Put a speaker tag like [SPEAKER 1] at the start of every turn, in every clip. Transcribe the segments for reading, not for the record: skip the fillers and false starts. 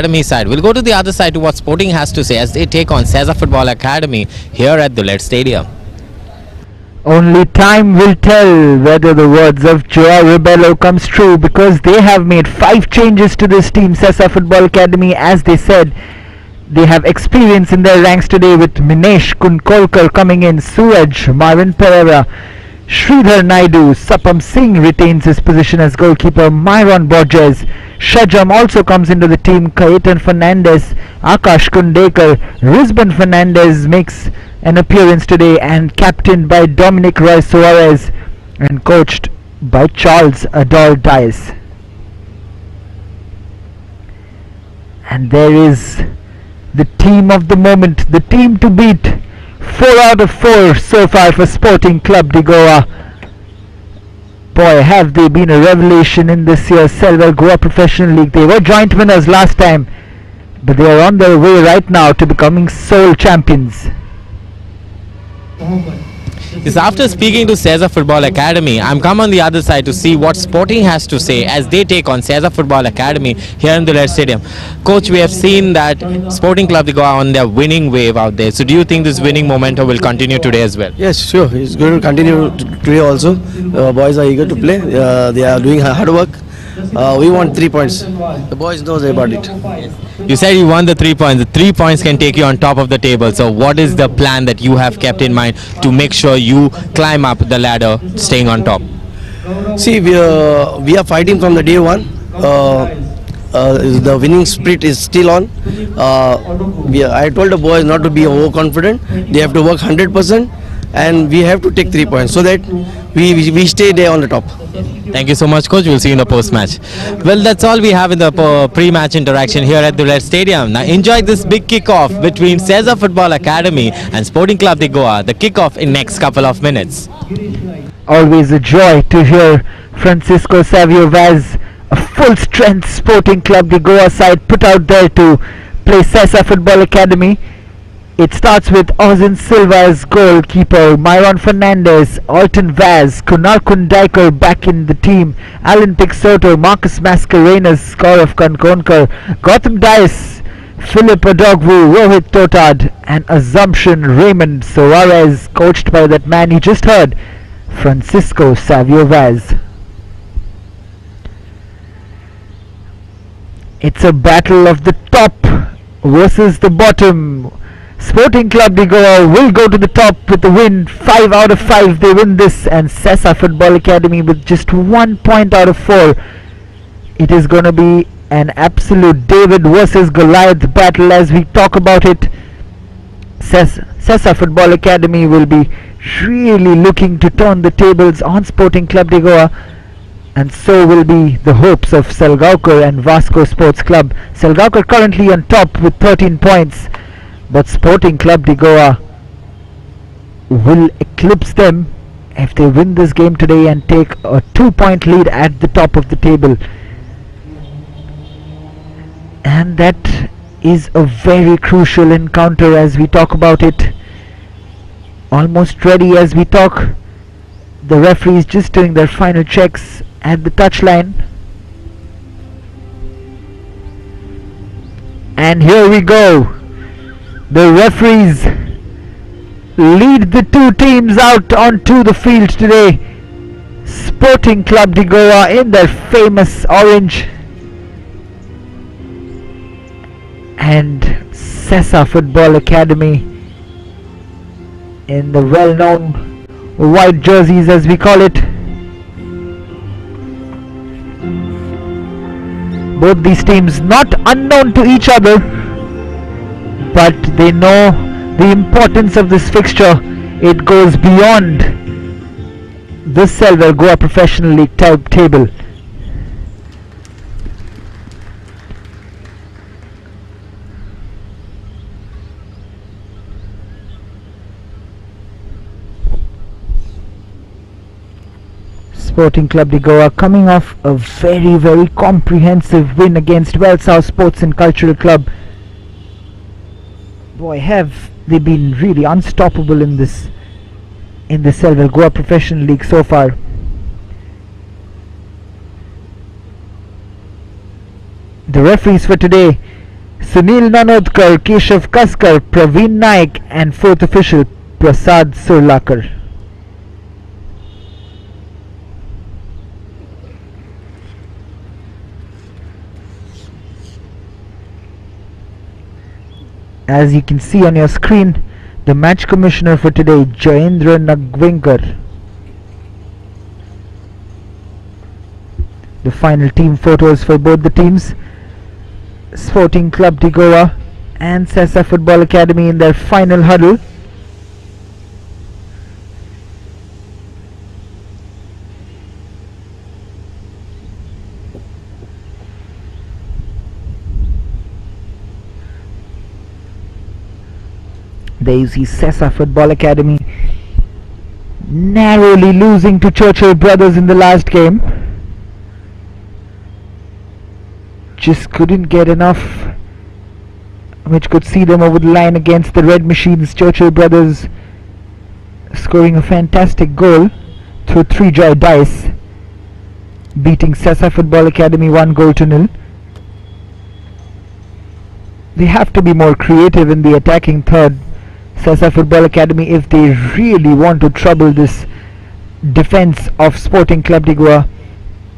[SPEAKER 1] Academy side. We'll go to the other side to what Sporting has to say as they take on SESA Football Academy here at the Stadium.
[SPEAKER 2] Only time will tell whether the words of Joao Rebelo comes true, because they have made 5 changes to this team, SESA Football Academy. As they said, they have experience in their ranks today with Minesh Kunkolkar coming in, Suraj, Marvin Pereira, Sridhar Naidu, Sapam Singh retains his position as goalkeeper, Myron Borges, Shajam also comes into the team, Kayetan Fernandez, Akash Kundekar, Rizban Fernandez makes an appearance today, and captained by Dominic Roy Suarez and coached by Charles Adol Dias. And there is the team of the moment, the team to beat. 4 out of 4 so far for Sporting Club de Goa. Boy, have they been a revelation in this year's Silver Goa Professional League. They were joint winners last time, but they are on their way right now to becoming sole champions.
[SPEAKER 1] Yes, after speaking to SESA Football Academy, I'm come on the other side to see what Sporting has to say as they take on SESA Football Academy here in the Red Stadium. Coach, we have seen that Sporting Club they go on their winning wave out there. So do you think this winning momentum will continue today as well?
[SPEAKER 3] Yes, sure. It's going to continue today also. Boys are eager to play. They are doing hard work. We want 3 points. The boys knows about it.
[SPEAKER 1] You said you won the 3 points. The 3 points can take you on top of the table. So what is the plan that you have kept in mind to make sure you climb up the ladder, staying on top?
[SPEAKER 3] See, we are fighting from the day one. The winning spirit is still on. I told the boys not to be overconfident. They have to work 100%, and we have to take 3 points so that we stay there on the top.
[SPEAKER 1] Thank you so much, Coach. We'll see you in the post-match. Well, that's all we have in the pre-match interaction here at the Red Stadium. Now, enjoy this big kick-off between SESA Football Academy and Sporting Club de Goa. The kick-off in next couple of minutes.
[SPEAKER 2] Always a joy to hear Francisco Savio Vaz, a full-strength Sporting Club de Goa side put out there to play SESA Football Academy. It starts with Ozin Silva as goalkeeper, Myron Fernandez, Alton Vaz, Kunal Kundekar back in the team, Alan Pixoto, Marcus Mascarenas, Gaurav Kankonkar, Gautam Dias, Philip Adogwu, Rohit Totad, and Assumption Raymond Suarez, coached by that man you just heard, Francisco Savio Vaz. It's a battle of the top versus the bottom. Sporting Club de Goa will go to the top with the win. 5 out of 5 they win this, and SESA Football Academy with just 1 point out of 4. It is going to be an absolute David versus Goliath battle as we talk about it. SESA Football Academy will be really looking to turn the tables on Sporting Club de Goa, and so will be the hopes of Salgaonkar and Vasco Sports Club. Salgaonkar currently on top with 13 points. But Sporting Club de Goa will eclipse them if they win this game today and take a 2-point lead at the top of the table. And that is a very crucial encounter as we talk about it. Almost ready as we talk. The referee is just doing their final checks at the touchline. And here we go. The referees lead the two teams out onto the field today. Sporting Club de Goa in their famous orange, and SESA Football Academy in the well-known white jerseys as we call it. Both these teams not unknown to each other, but they know the importance of this fixture. It goes beyond the Silver Goa Professional League table. Sporting Club de Goa coming off a very comprehensive win against Welsau Sports and Cultural Club. Boy, have they been really unstoppable in the Silver Goa Professional League so far. The referees for today Sunil Nanodkar, Keshav Kaskar, Praveen Naik, and fourth official Prasad Surlakar. As you can see on your screen, the match commissioner for today, Jayendra Nagwinkar. The final team photos for both the teams, Sporting Club de Goa and SESA Football Academy in their final huddle. There you see SESA Football Academy narrowly losing to Churchill Brothers in the last game. Just couldn't get enough, which could see them over the line against the Red Machines. Churchill Brothers scoring a fantastic goal through 3 joy dice, beating SESA Football Academy 1-0. They have to be more creative in the attacking third, SESA Football Academy, if they really want to trouble this defense of Sporting Club de Goa,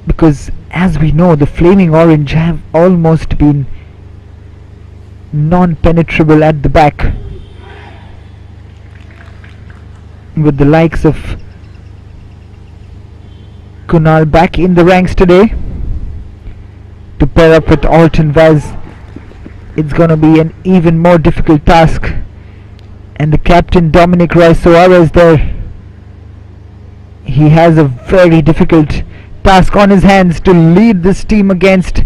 [SPEAKER 2] because as we know, the Flaming Orange have almost been non-penetrable at the back, with the likes of Kunal back in the ranks today to pair up with Alton Vaz. It's gonna be an even more difficult task, and the captain Dominic Roy Soares there, he has a very difficult task on his hands to lead this team against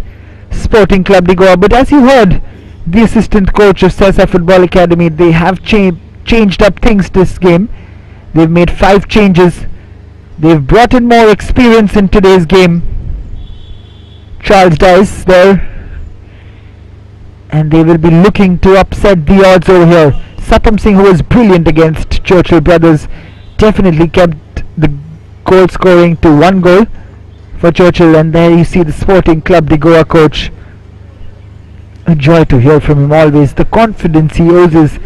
[SPEAKER 2] Sporting Club de Goa. But as you heard, the assistant coach of SESA Football Academy, they have changed up things this game. They've made 5 changes. They've brought in more experience in today's game. Charles Dice there, and they will be looking to upset the odds over here. Sapam Singh, who was brilliant against Churchill Brothers, definitely kept the goal scoring to 1 goal for Churchill. And there you see the Sporting Club de Goa coach. A joy to hear from him always. The confidence he oozes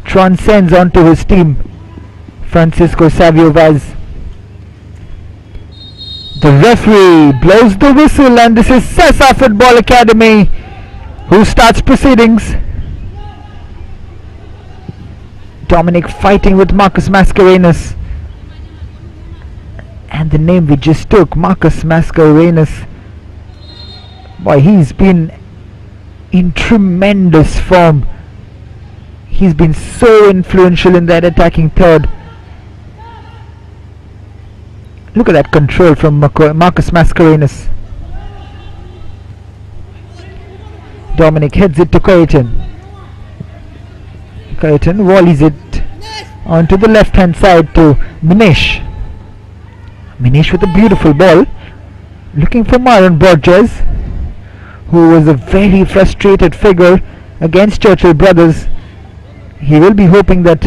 [SPEAKER 2] transcends onto his team. Francisco Savio Vaz. The referee blows the whistle, and this is SESA Football Academy who starts proceedings. Dominic fighting with Marcus Mascarenhas, and the name we just took, Marcus Mascarenhas, boy, he's been in tremendous form. He's been so influential in that attacking third. Look at that control from Marcus Mascarenhas. Dominic heads it to Kayetan. Kayetan volleys it onto the left hand side to Minesh. Minesh with a beautiful ball, looking for Maran Borges, who was a very frustrated figure against Churchill Brothers. He will be hoping that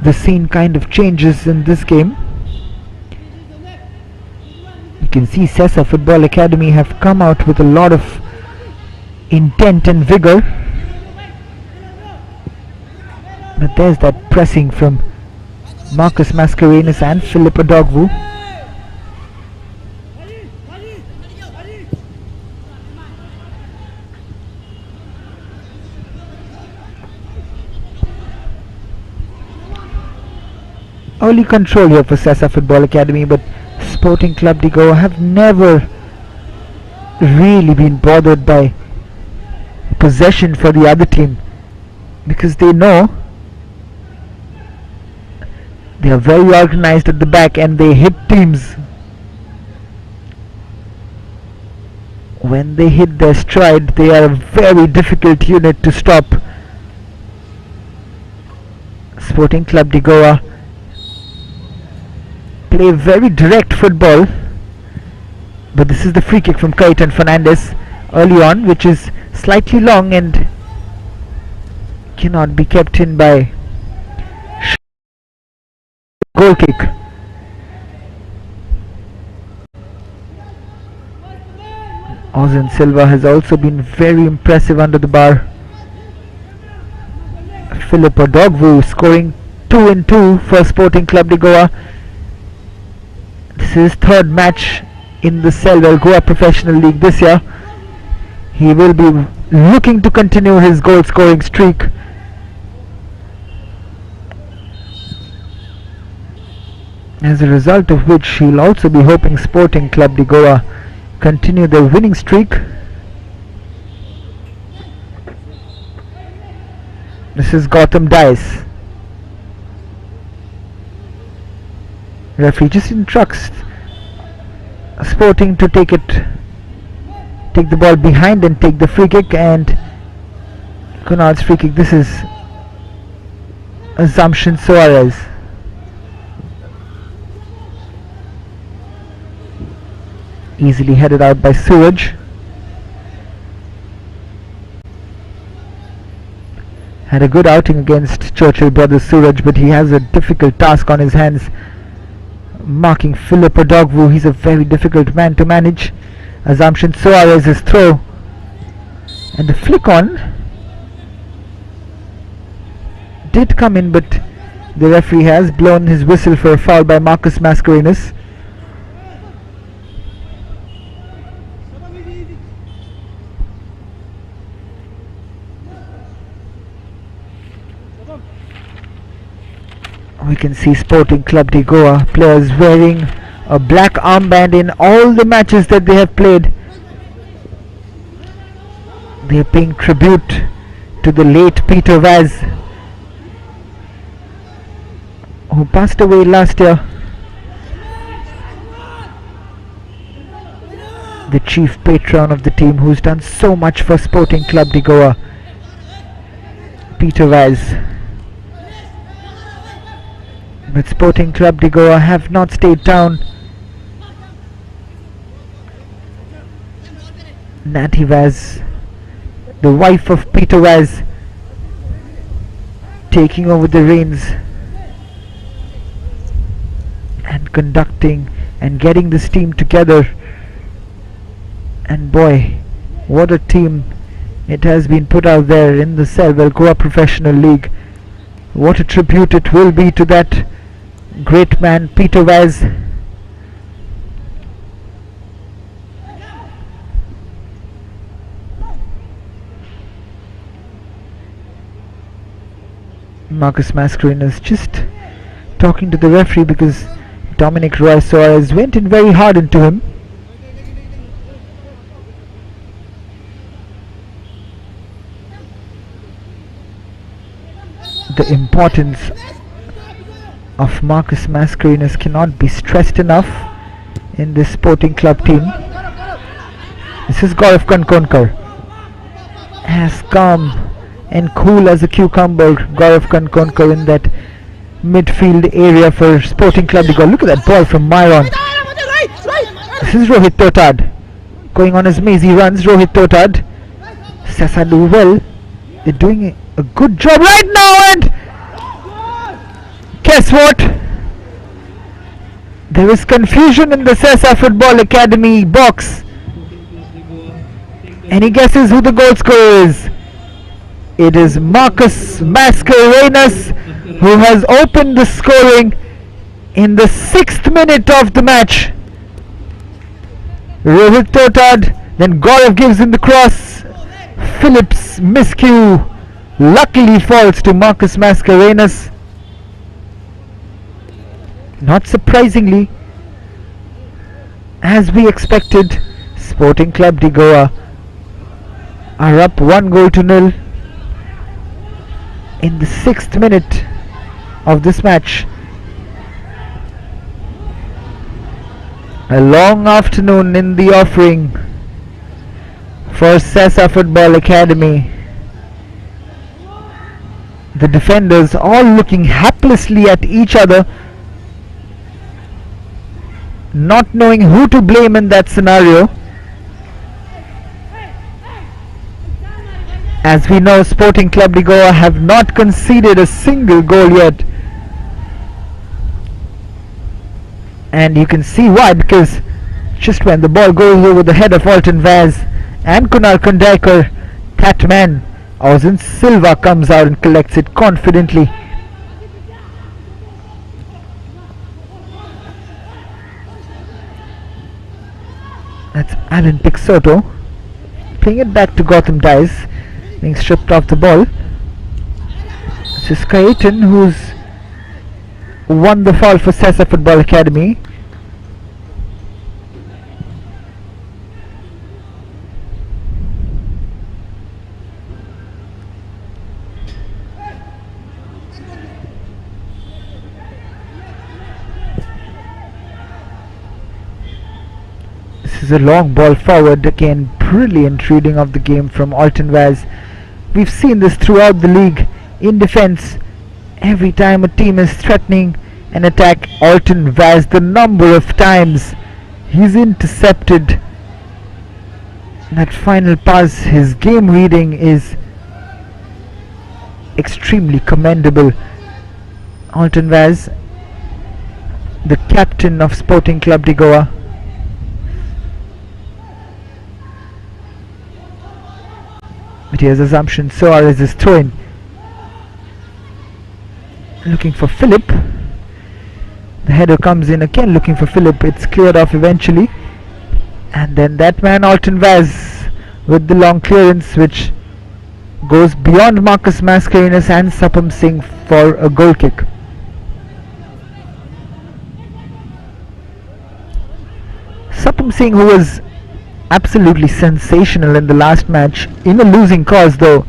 [SPEAKER 2] the scene kind of changes in this game. You can see SESA Football Academy have come out with a lot of intent and vigor, but there's that pressing from Marcus Mascarenhas and Philip Adogwu. Early control here for SESA Football Academy, but Sporting Club de Goa have never really been bothered by possession for the other team, because they know they are very organized at the back and they hit teams when they hit their stride. They are a very difficult unit to stop. Sporting Club de Goa play very direct football, but this is the free kick from Kayetan Fernandez early on, which is slightly long and cannot be kept in by goal kick. Ozan Silva has also been very impressive under the bar. Philip Odogwu scoring 2 and 2 for Sporting Club de Goa. This is his third match in the Selwell Goa Professional League this year. He will be looking to continue his goal scoring streak. As a result of which he'll also be hoping Sporting Club de Goa continue their winning streak. This is Gautam Dice. Referee just instructs Sporting to take the ball behind and take the free kick, and Kunal's free kick. This is Assumption Suarez. Easily headed out by Suraj. Had a good outing against Churchill Brothers Suraj, but he has a difficult task on his hands marking Philip Odogwu. He's a very difficult man to manage. Assumption Suarez's throw, and the flick on did come in, but the referee has blown his whistle for a foul by Marcus Mascarenhas. We can see Sporting Club de Goa players wearing a black armband in all the matches that they have played. They are paying tribute to the late Peter Vaz, who passed away last year. The chief patron of the team, who's done so much for Sporting Club de Goa, Peter Vaz. But Sporting Club de Goa have not stayed down. Natty Vaz, the wife of Peter Vaz, taking over the reins and conducting and getting this team together. And boy, what a team it has been put out there in the Selwell Goa Professional League. What a tribute it will be to that great man Peter Vaz. Marcus Mascarenhas just talking to the referee because Dominic Roy Suarez went in very hard into him. The importance of Marcus Mascarenhas cannot be stressed enough in this Sporting Club team. This is Gaurav Kankonkar, as calm and cool as a cucumber. Gaurav Kankonkar in that midfield area for Sporting Club de Goa. Look at that ball from Myron. This is Rohit Totad going on his mazy runs. Rohit Totad. SESA do well. They're doing a good job right now, and guess what? There is confusion in the SESA Football Academy box. Any guesses who the goal scorer is? It is Marcus Mascarenhas, who has opened the scoring in the 6th minute of the match. Rohit Totad, then Gaurav gives him the cross. Phillips miscue luckily falls to Marcus Mascarenhas. Not surprisingly, as we expected, Sporting Club de Goa are up 1-0 in the 6th minute of this match. A long afternoon in the offering for SESA Football Academy. The defenders all looking haplessly at each other, not knowing who to blame in that scenario. As we know, Sporting Club de Goa have not conceded a single goal yet. And you can see why, because Just when the ball goes over the head of Alton Vaz and Kunal Kandekar, that man, Ozan Silva, comes out and collects it confidently. That's Alan Pixoto playing it back to Gotham Dice, being stripped off the ball. This is Kaitan, who's won the foul for SESA Football Academy. This is a long ball forward, again brilliant reading of the game from Alton Vaz. We've seen this throughout the league in defense. Every time a team is threatening an attack, Alton Vaz, the number of times he's intercepted that final pass, his game reading is extremely commendable. Alton Vaz, the captain of Sporting Club de Goa. But here's Assumption Soares is throwing. Looking for Philip. The header comes in again looking for Philip. It's cleared off eventually. And then that man Alton Vaz with the long clearance, which goes beyond Marcus Mascarenhas and Sapam Singh for a goal kick. Sapam Singh, who was absolutely sensational in the last match, in a losing cause though,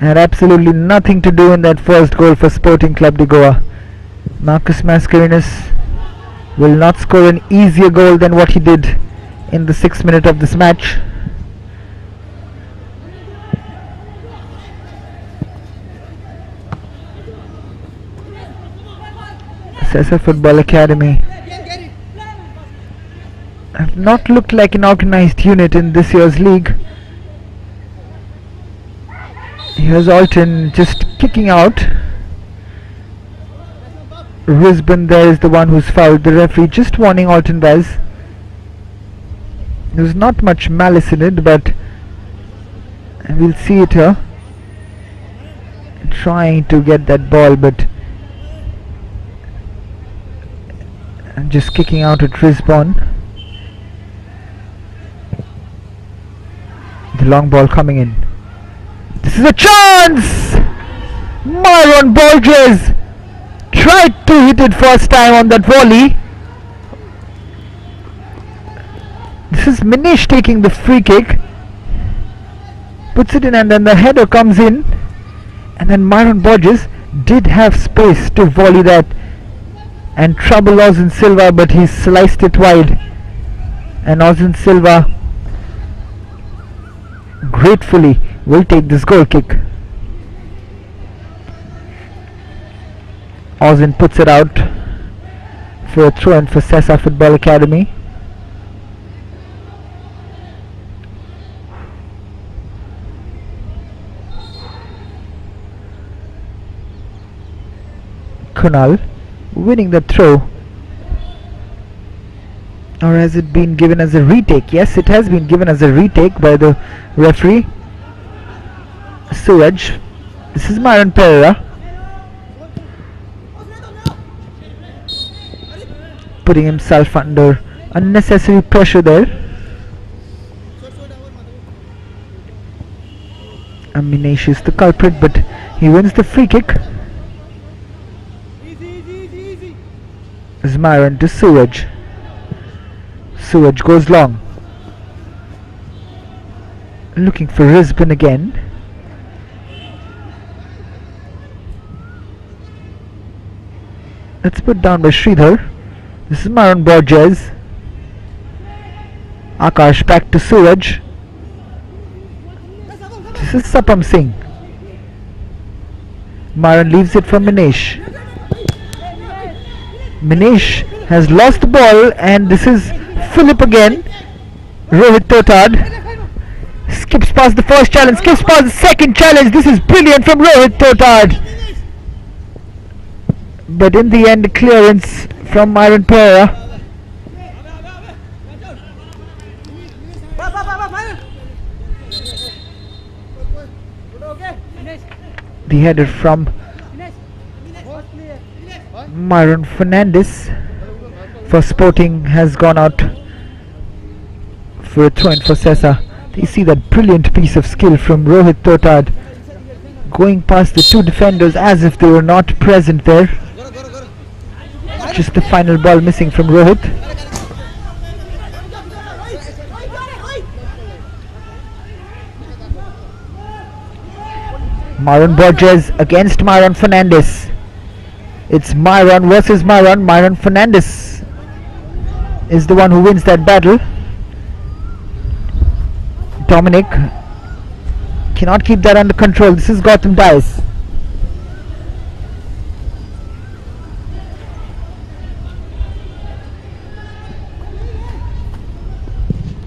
[SPEAKER 2] had absolutely nothing to do in that first goal for Sporting Club de Goa. Marcus Mascarenhas will not score an easier goal than what he did in the 6th minute of this match. SESA Football Academy have not looked like an organized unit in this year's league. Here's Alton just kicking out. Risbon there is the one who's fouled. The referee just warning Alton Vaz. There's not much malice in it, but we'll see it here. Trying to get that ball, but just kicking out at Risbon. The long ball coming in. This is a chance! Myron Borges tried to hit it first time on that volley. This is Minish taking the free kick. Puts it in and then the header comes in. And then Myron Borges did have space to volley that and trouble Ozan Silva, but he sliced it wide. And Ozan Silva gratefully will take this goal kick. Ozan puts it out for a throw-in for SESA Football Academy. Kunal winning the throw. Or has it been given as a retake? Yes, it has been given as a retake by the referee. Suraj. This is Myron Pereira. Putting himself under unnecessary pressure there. Aminesh is the culprit, but he wins the free kick. Is Myron to Suraj. Suraj goes long. Looking for Risbon again. It's put down by Sridhar. This is Myron Borges. Akash back to Suraj. This is Sapam Singh. Myron leaves it for Minish. Minish has lost the ball and this is Philip again. Rohit Totad skips past the first challenge, skips past the second challenge. This is brilliant from Rohit Totad. But in the end, clearance from Myron Pereira. The header from Myron Fernandez for Sporting has gone out for a throw-in for SESA. You see that brilliant piece of skill from Rohit Totad, going past the two defenders as if they were not present there. Just the final ball missing from Rohit. Myron Borges against Myron Fernandez. It's Myron versus Myron. Myron Fernandez is the one who wins that battle. Dominic cannot keep that under control. This is Gautam Dias.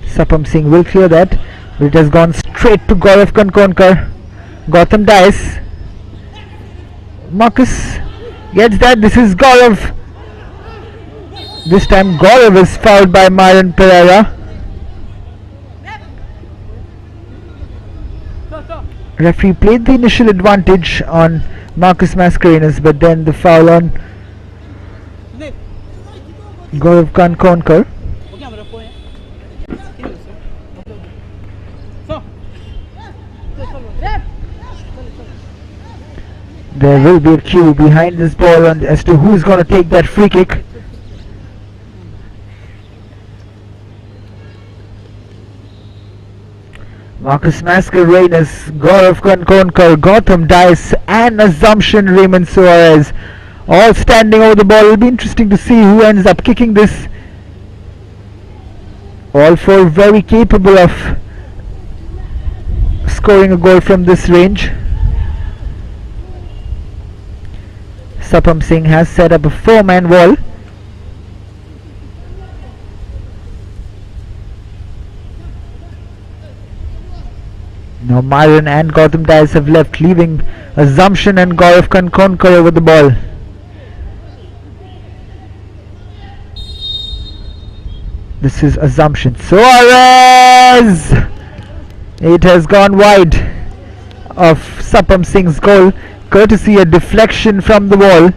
[SPEAKER 2] Sapam Singh will clear that, but it has gone straight to Gaurav Kankonkar. Gautam Dias. Marcus gets that. This is Gaurav. This time Gaurav is fouled by Myron Pereira. Referee played the initial advantage on Marcus Mascarenhas, but then the foul on Gaurav Kankonkar. There will be a queue behind this ball as to who is going to take that free kick. Marcus Mascarenhas, Gaurav Kankonkar, Gautam Dias and Assumption Raymond Suarez all standing over the ball. It will be interesting to see who ends up kicking this. All four very capable of scoring a goal from this range. Sapam Singh has set up a 4-man wall. Now Myron and Gautam Dias have left, leaving Assumption and Gaurav Kankonkar over the ball. This is Assumption. Suarez! It has gone wide of Sapam Singh's goal, courtesy a deflection from the wall.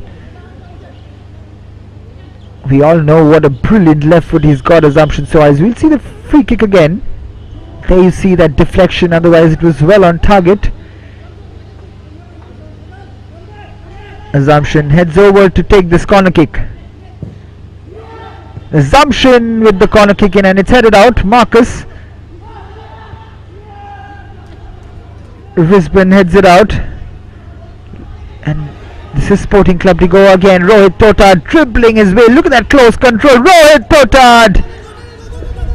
[SPEAKER 2] We all know what a brilliant left foot he's got, Assumption Suarez. We'll see the free kick again. There you see that deflection, otherwise it was well on target. Assumption heads over to take this corner kick. Assumption with the corner kick in, and it's headed out. Marcus Risbon heads it out. And this is Sporting Club de Goa again. Rohit Totad dribbling his way. Look at that close control. Rohit Totad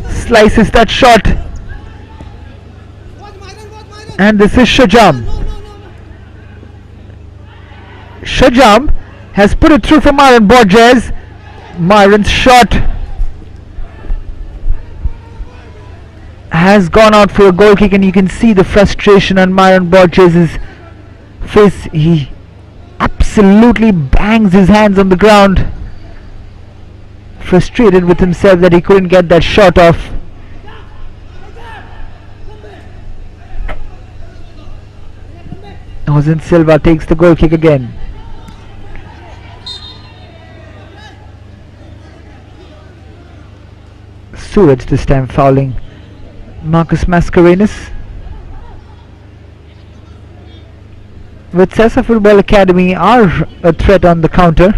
[SPEAKER 2] slices that shot. And this is Shajam. Shajam has put it through for Myron Borges. Myron's shot has gone out for a goal kick, and you can see the frustration on Myron Borges' face. He absolutely bangs his hands on the ground, frustrated with himself that he couldn't get that shot off. Jose Silva takes the goal kick again. Suraj this time fouling Marcus Mascarenhas. With SESA Football Academy are a threat on the counter.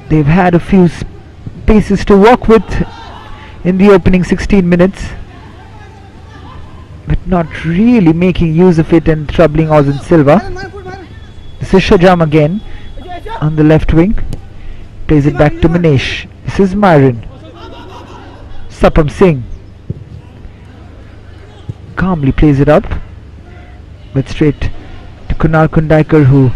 [SPEAKER 2] They've had a few spaces to work with in the opening 16 minutes, but not really making use of it and troubling Ozan Silva. This is Shajam again on the left wing. Plays it back to Manish. This is Myron. Sapam Singh calmly plays it up, but straight to Kunal Kundaikar, who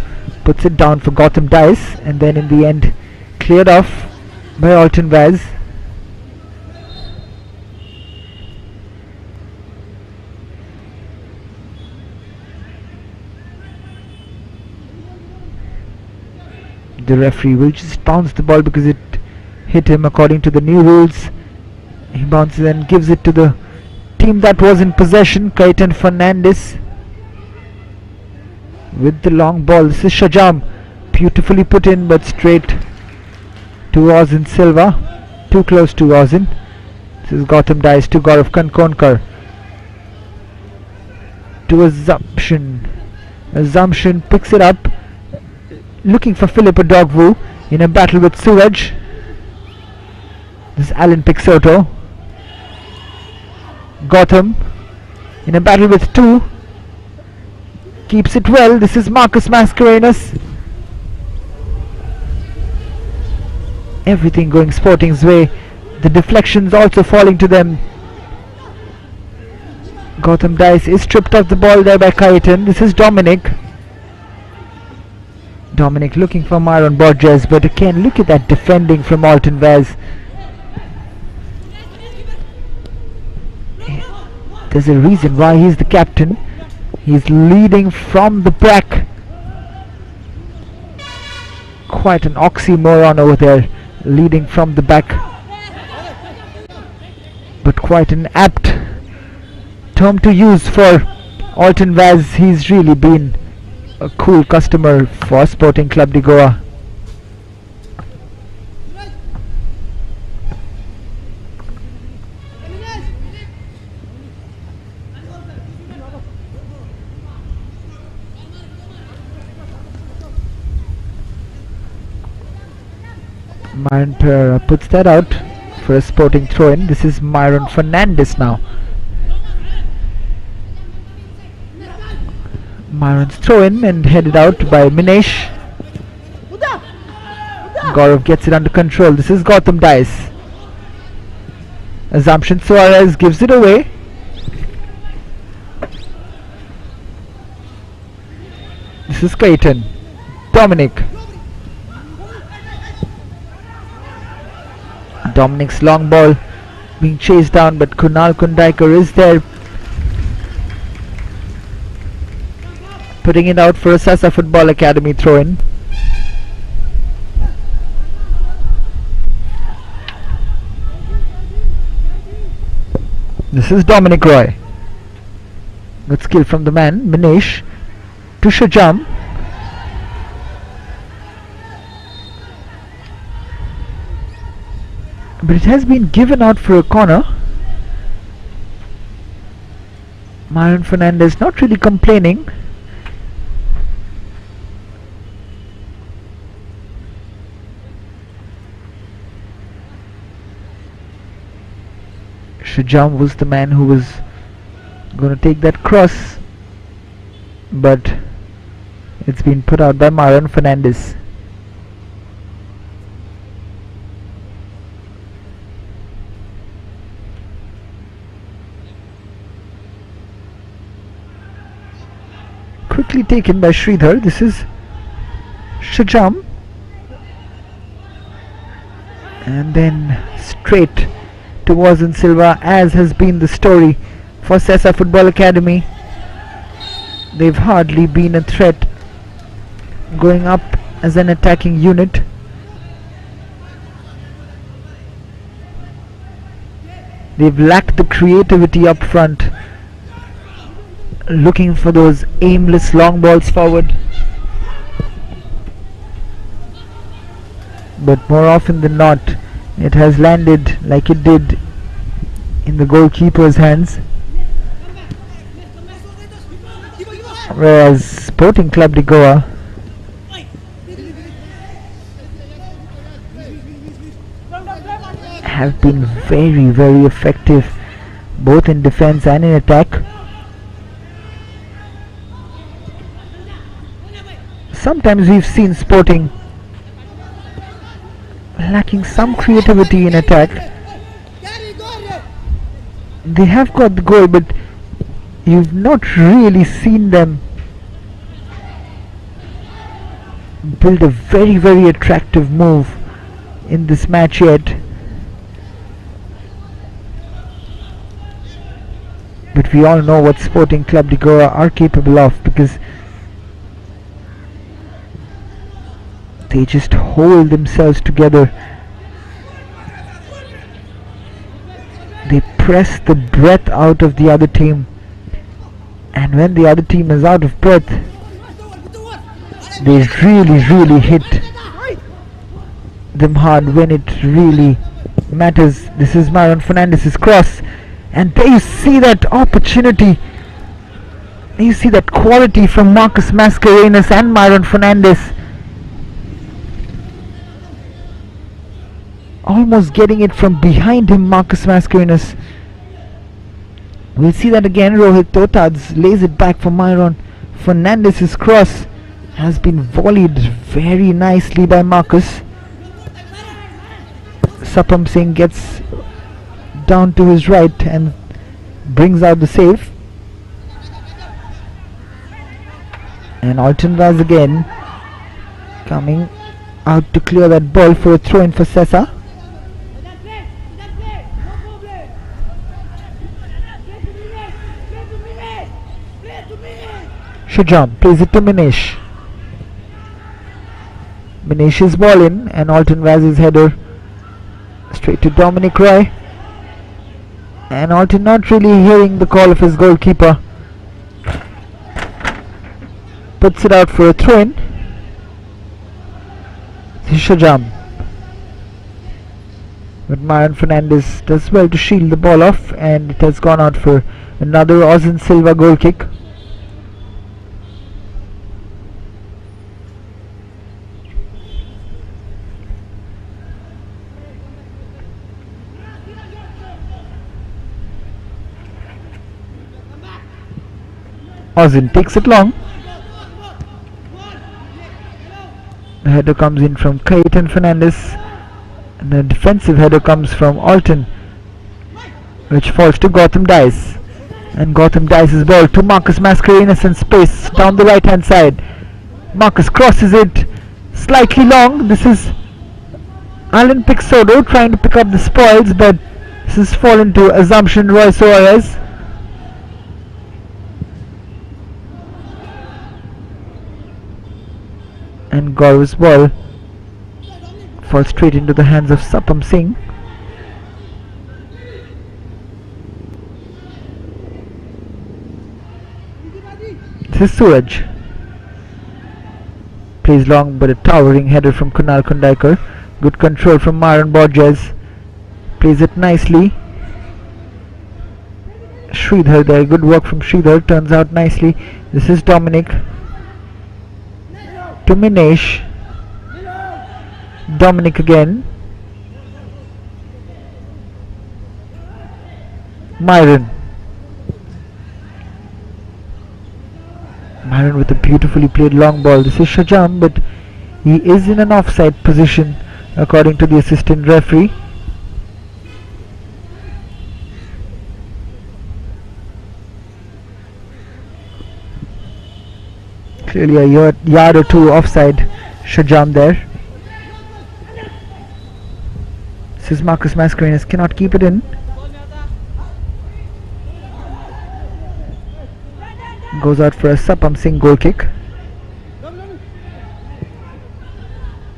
[SPEAKER 2] puts it down for Gautam Dias, and then in the end cleared off by Alton Vaz. The referee will just bounce the ball because it hit him according to the new rules. He bounces and gives it to the team that was in possession. Kaitan Fernandez with the long ball. This is Shajam, beautifully put in but straight to Ozin Silva, too close to Ozin. This is Gautam Dice to Gaurav Kankonkar, to Assumption picks it up, looking for Philippa Dogwu in a battle with Suraj. This is Alan Pixoto. Gautam in a battle with two, keeps it well. This is Marcus Mascarenhas. Everything going Sporting's way. The deflections also falling to them. Gautam Dice is stripped of the ball there by Kaitan. This is Dominic. Dominic looking for Myron Borges, but again look at that defending from Alton Vaz. There's a reason why he's the captain. He's leading from the back. Quite an oxymoron over there, leading from the back. But quite an apt term to use for Alton Vaz. He's really been a cool customer for Sporting Club de Goa. Myron Pereira puts that out for a Sporting throw-in. This is Myron Fernandez now. Myron's throw-in and headed out by Minesh. Gaurav gets it under control. This is Gautam Dice. Assumption Suarez gives it away. This is Kaitan. Dominic. Dominic's long ball being chased down, but Kunal Kundaikar is there, putting it out for a SESA Football Academy throw-in. This is Dominic Roy. Good skill from the man, Minesh, to Shajam. But it has been given out for a corner. Myron Fernandez not really complaining. Shajam was the man who was going to take that cross, but it's been put out by Myron Fernandez. Quickly taken by Sridhar. This is Shajam, and then straight to Ozin Silva, as has been the story for SESA Football Academy. They've hardly been a threat going up as an attacking unit. They've lacked the creativity up front, looking for those aimless long balls forward. But more often than not, it has landed like it did in the goalkeeper's hands. Whereas Sporting Club de Goa have been very, very effective both in defense and in attack. Sometimes we've seen Sporting lacking some creativity in attack. They have got the goal, but you've not really seen them build a very, very attractive move in this match yet. But we all know what Sporting Club de Goa are capable of, because they just hold themselves together. They press the breath out of the other team. And when the other team is out of breath, they really hit them hard when it really matters. This is Myron Fernandez's cross, and there you see that opportunity. You see that quality from Marcus Mascarenhas and Myron Fernandez. Almost getting it from behind him, Marcus Mascarenhas. We'll see that again. Rohit Totads lays it back for Myron Fernandez's cross. Has been volleyed very nicely by Marcus. Sapam Singh gets down to his right and brings out the save. And Alton Vaz again coming out to clear that ball for a throw in for SESA. Shujam plays it to Minesh. Minesh's ball in, and Alton Vaz's header straight to Dominic Roy. And Alton not really hearing the call of his goalkeeper. Puts it out for a throw in. Shujam. But Myron Fernandez does well to shield the ball off, and it has gone out for another Ozan Silva goal kick. Ozan takes it long. The header comes in from Kaiten Fernandez, and the defensive header comes from Alton, which falls to Gautam Dice. And Gautam Dice's ball to Marcus Mascarenhas in space down the right hand side. Marcus crosses it slightly long. This is Alan Pixodo trying to pick up the spoils, but this has fallen to Assumption Roy Suarez. And Gaurav's ball falls straight into the hands of Sapam Singh. This is Suraj. Plays long, but a towering header from Kunal Kundaikar. Good control from Myron Borges. Plays it nicely. Sridhar there, good work from Sridhar, turns out nicely. This is Dominic. To Minesh. Dominic again. Myron. Myron with a beautifully played long ball. This is Shajam, but he is in an offside position according to the assistant referee. Clearly a yard or two offside Shajam there. This is Marcus Mascarenhas, cannot keep it in. Goes out for a Sapam Singh goal kick.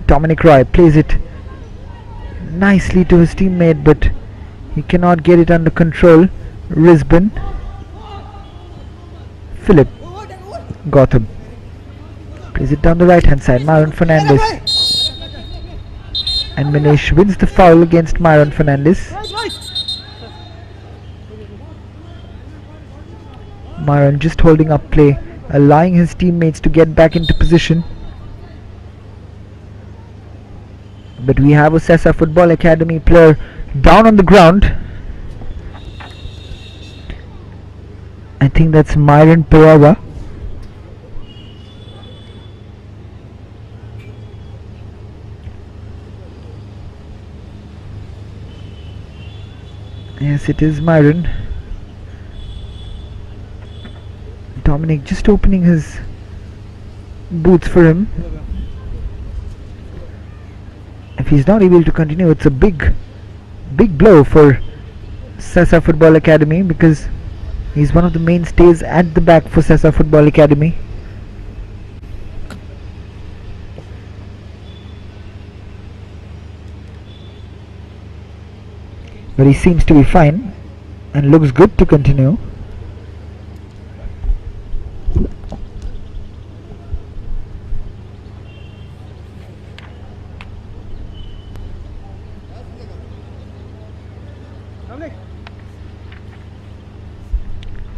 [SPEAKER 2] Dominic Roy plays it nicely to his teammate, but he cannot get it under control. Risbon. Philip. Gautam. Plays it down the right hand side. Myron Fernandez. And Minesh wins the foul against Myron Fernandez. Myron just holding up play, allowing his teammates to get back into position. But we have a SESA Football Academy player down on the ground. I think that's Myron Pereira. Yes, it is Myron. Dominic just opening his boots for him. If he's not able to continue, it's a big blow for SESA Football Academy, because he's one of the mainstays at the back for SESA Football Academy. But he seems to be fine. and looks good to continue.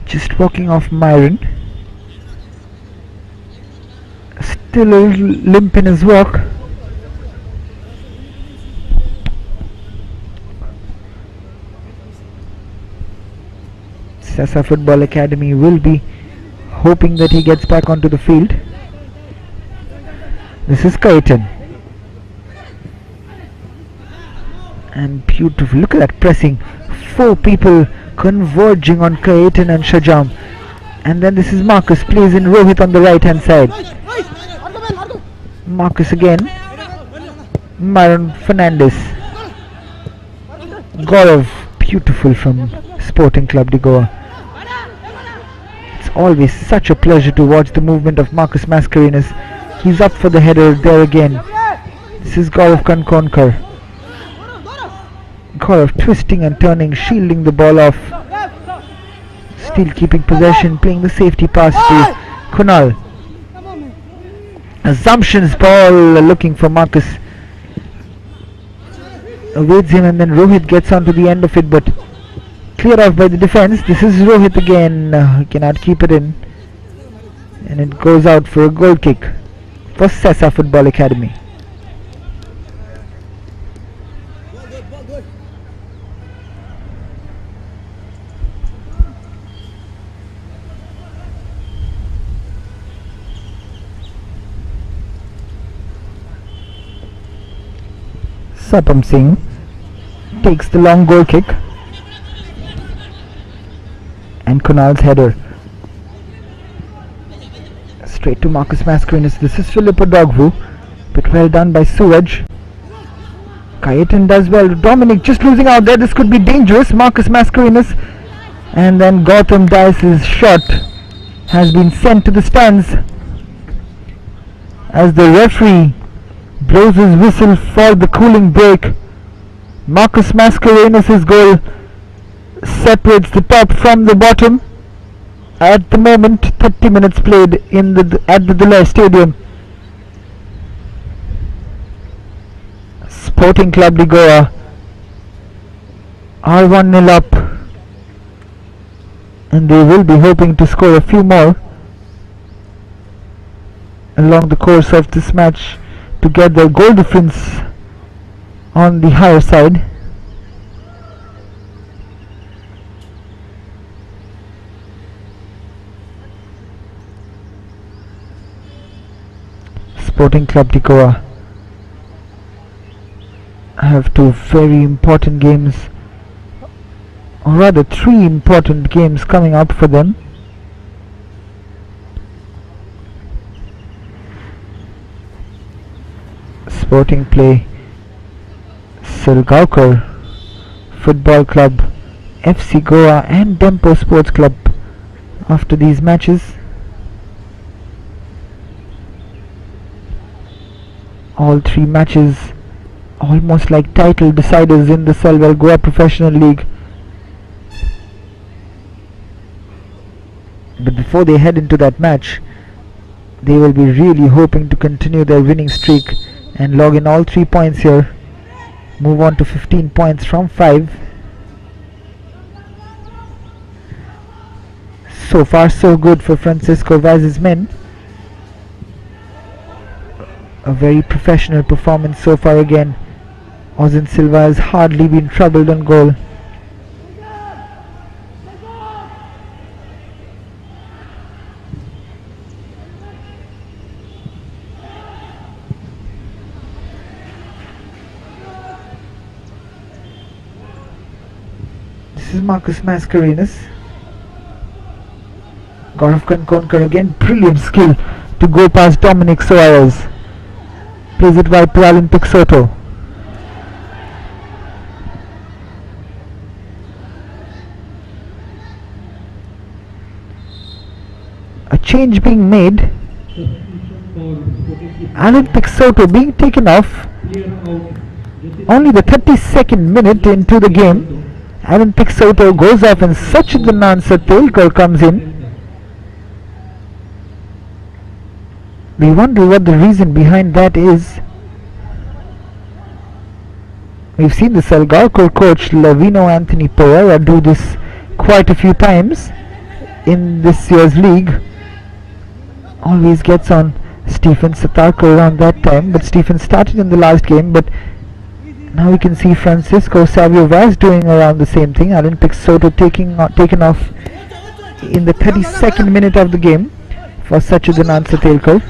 [SPEAKER 2] Just walking off Myron. Still a little limp in his walk. SESA Football Academy will be hoping that he gets back onto the field. This is Kaitan. And beautiful. Look at that pressing. 4 people converging on Kaitan and Shajam. And then this is Marcus, plays in Rohit on the right hand side. Marcus again. Myron Fernandez. Gaurav, beautiful from Sporting Club de Goa. It's always such a pleasure to watch the movement of Marcus Mascarenhas. He's up for the header there again. This is Gaurav Kankonkar. Gaurav twisting and turning, shielding the ball off. Still keeping possession, playing the safety pass to Kunal. Assumptions ball, looking for Marcus. Evades him and then Rohit gets onto the end of it, but cleared off by the defense. This is Rohit again. He cannot keep it in. And it goes out for a goal kick for SESA Football Academy. Sapam Singh takes the long goal kick and Kunal's header straight to Marcus Mascarenhas. This is Philippa Dogvu, but well done by Suraj. Kaitan does well. Dominic just losing out there. This could be dangerous. Marcus Mascarenhas, and then Gautam Dice's shot has been sent to the stands as the referee blows his whistle for the cooling break. Marcus Mascarenhas' goal separates the top from the bottom. At the moment, 30 minutes played in at the Dulai Stadium. Sporting Club de Goa are 1-0 up, and they will be hoping to score a few more along the course of this match to get their goal difference on the higher side. Sporting Club de Goa have 2 very important games, or rather 3 important games coming up for them. Sporting play Salgaonkar Football Club, FC Goa and Dempo Sports Club after these matches. All 3 matches almost like title deciders in the Selval Goa Professional League. But before they head into that match, they will be really hoping to continue their winning streak and log in all 3 points here. Move on to 15 points from 5. So far so good for Francisco Vaz's men. A very professional performance so far again. Ozan Silva has hardly been troubled on goal. This is Marcus Mascarenhas. Gaurav Kankonkar again, brilliant skill to go past Dominic Soares. Plays it wide to Alan Pixoto. A change being made. Alan Pixoto being taken off only the 32nd minute into the game, Alan Pixoto goes off and Sachidanand Satelkar comes in. We wonder what the reason behind that is. We've seen the Salgarkar coach Lavino Anthony Pereira do this quite a few times in this year's league. Always gets on Stephen Satarkar around that time, but Stephen started in the last game, but now we can see Francisco Savio Vaz doing around the same thing. Alan Pixoto taken off in the 32nd minute of the game for Sachidanand Satelkar.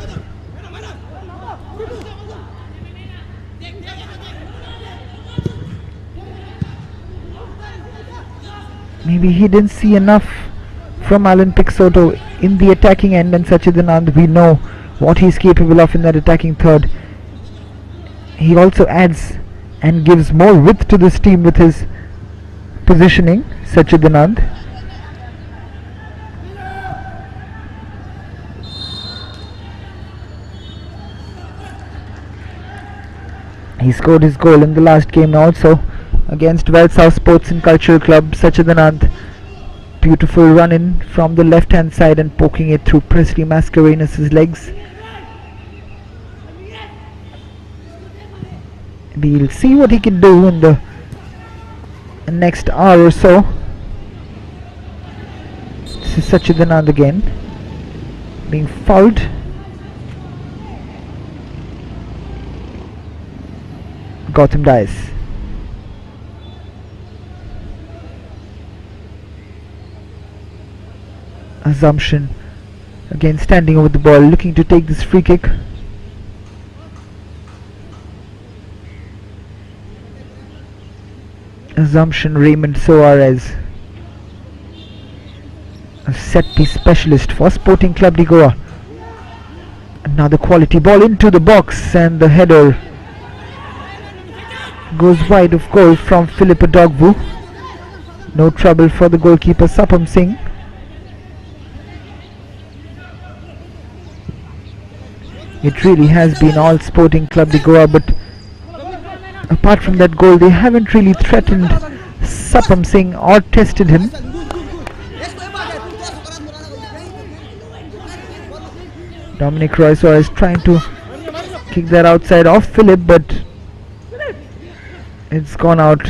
[SPEAKER 2] Maybe he didn't see enough from Alan Pixoto in the attacking end, and Sachidanand, we know what he's capable of in that attacking third. He also adds and gives more width to this team with his positioning, Sachidanand. He scored his goal in the last game also against Wellsouth Sports and Cultural Club. Sachidanand, beautiful run in from the left hand side and poking it through Presley Mascarenhas' legs. We'll see what he can do in the next hour or so. This is Sachidanand again being fouled. Gautam dies. Assumption again standing over the ball, looking to take this free kick. Assumption Raymond Soares, a set piece specialist for Sporting Club de Goa. Another quality ball into the box, and the header goes wide of goal from Philip Adogwu. No trouble for the goalkeeper Sapam Singh. It really has been all Sporting Club de Goa, but apart from that goal, they haven't really threatened Sapam Singh or tested him. Dominic Royce is trying to kick that outside off Philip, but it's gone out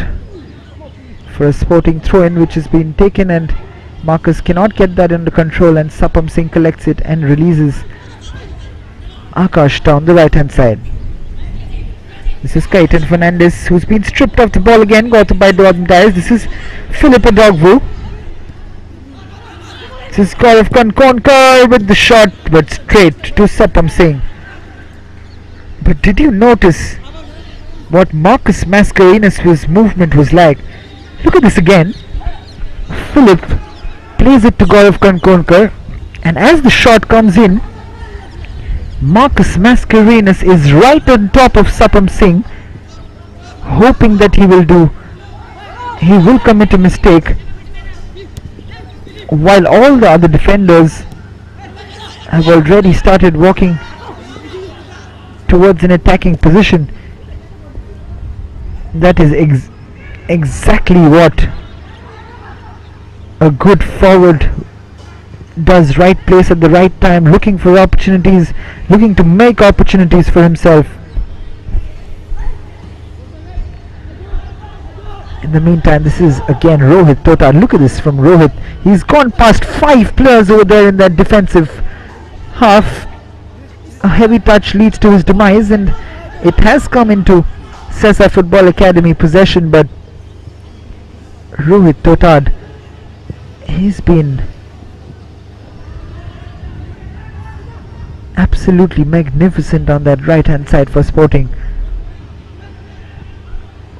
[SPEAKER 2] for a Sporting throw-in, which has been taken, and Marcus cannot get that under control, and Sapam Singh collects it and releases Akash down the right hand side. This is Kaitan Fernandez, who's been stripped of the ball again, got by Gautam Dias. This is Philip Adogwu. This is Gaurav Kankonkar with the shot, but straight to Sapam Singh. But did you notice what Marcus Mascarenhas' movement was like? Look at this again. Philip plays it to Gaurav Kankonkar, and as the shot comes in, Marcus Mascarenhas is right on top of Sapam Singh, hoping that he will commit a mistake, while all the other defenders have already started walking towards an attacking position. That is exactly what a good forward does, right place at the right time, looking for opportunities, looking to make opportunities for himself. In the meantime, this is again Rohit Tota. Look at this from Rohit. He's gone past 5 players over there in that defensive half. A heavy touch leads to his demise, and it has come into SESA Football Academy possession, but Rohit Totad, he's been absolutely magnificent on that right hand side for Sporting.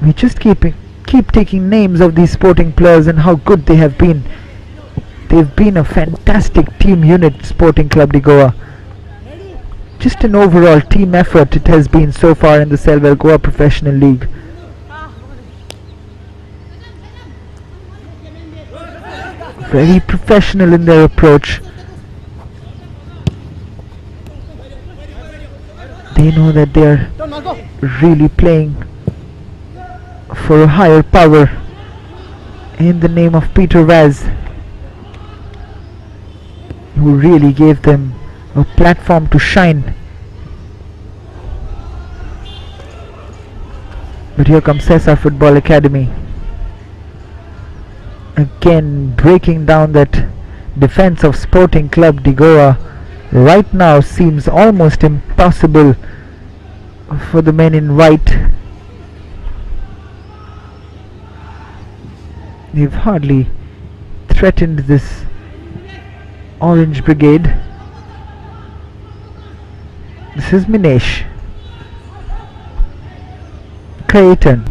[SPEAKER 2] We just keep taking names of these Sporting players and how good they have been. They've been a fantastic team unit, Sporting Club de Goa. Just an overall team effort it has been so far in the Selvar Goa Professional League. Very professional in their approach. They know that they are really playing for a higher power in the name of Peter Vaz, who really gave them a platform to shine. But here comes SESA Football Academy, again breaking down that defense of Sporting Club de Goa. Right now seems almost impossible for the men in white. They've hardly threatened this Orange Brigade. This is Minesh, Clayton,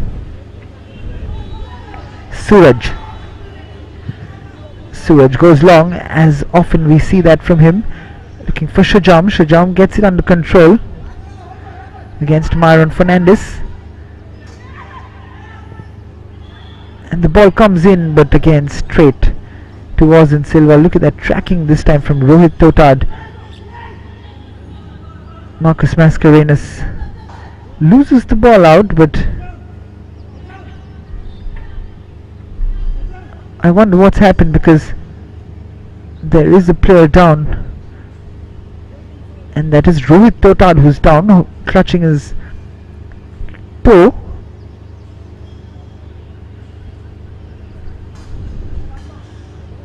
[SPEAKER 2] Suraj. Suraj goes long, as often we see that from him. Looking for Shajam. Shajam gets it under control against Myron Fernandez. And the ball comes in, but again straight to Ozen Silva. Look at that tracking this time from Rohit Totad. Marcus Mascarenhas loses the ball out, but I wonder what's happened, because there is a player down, and that is Rohit Totad, who's down, clutching his toe.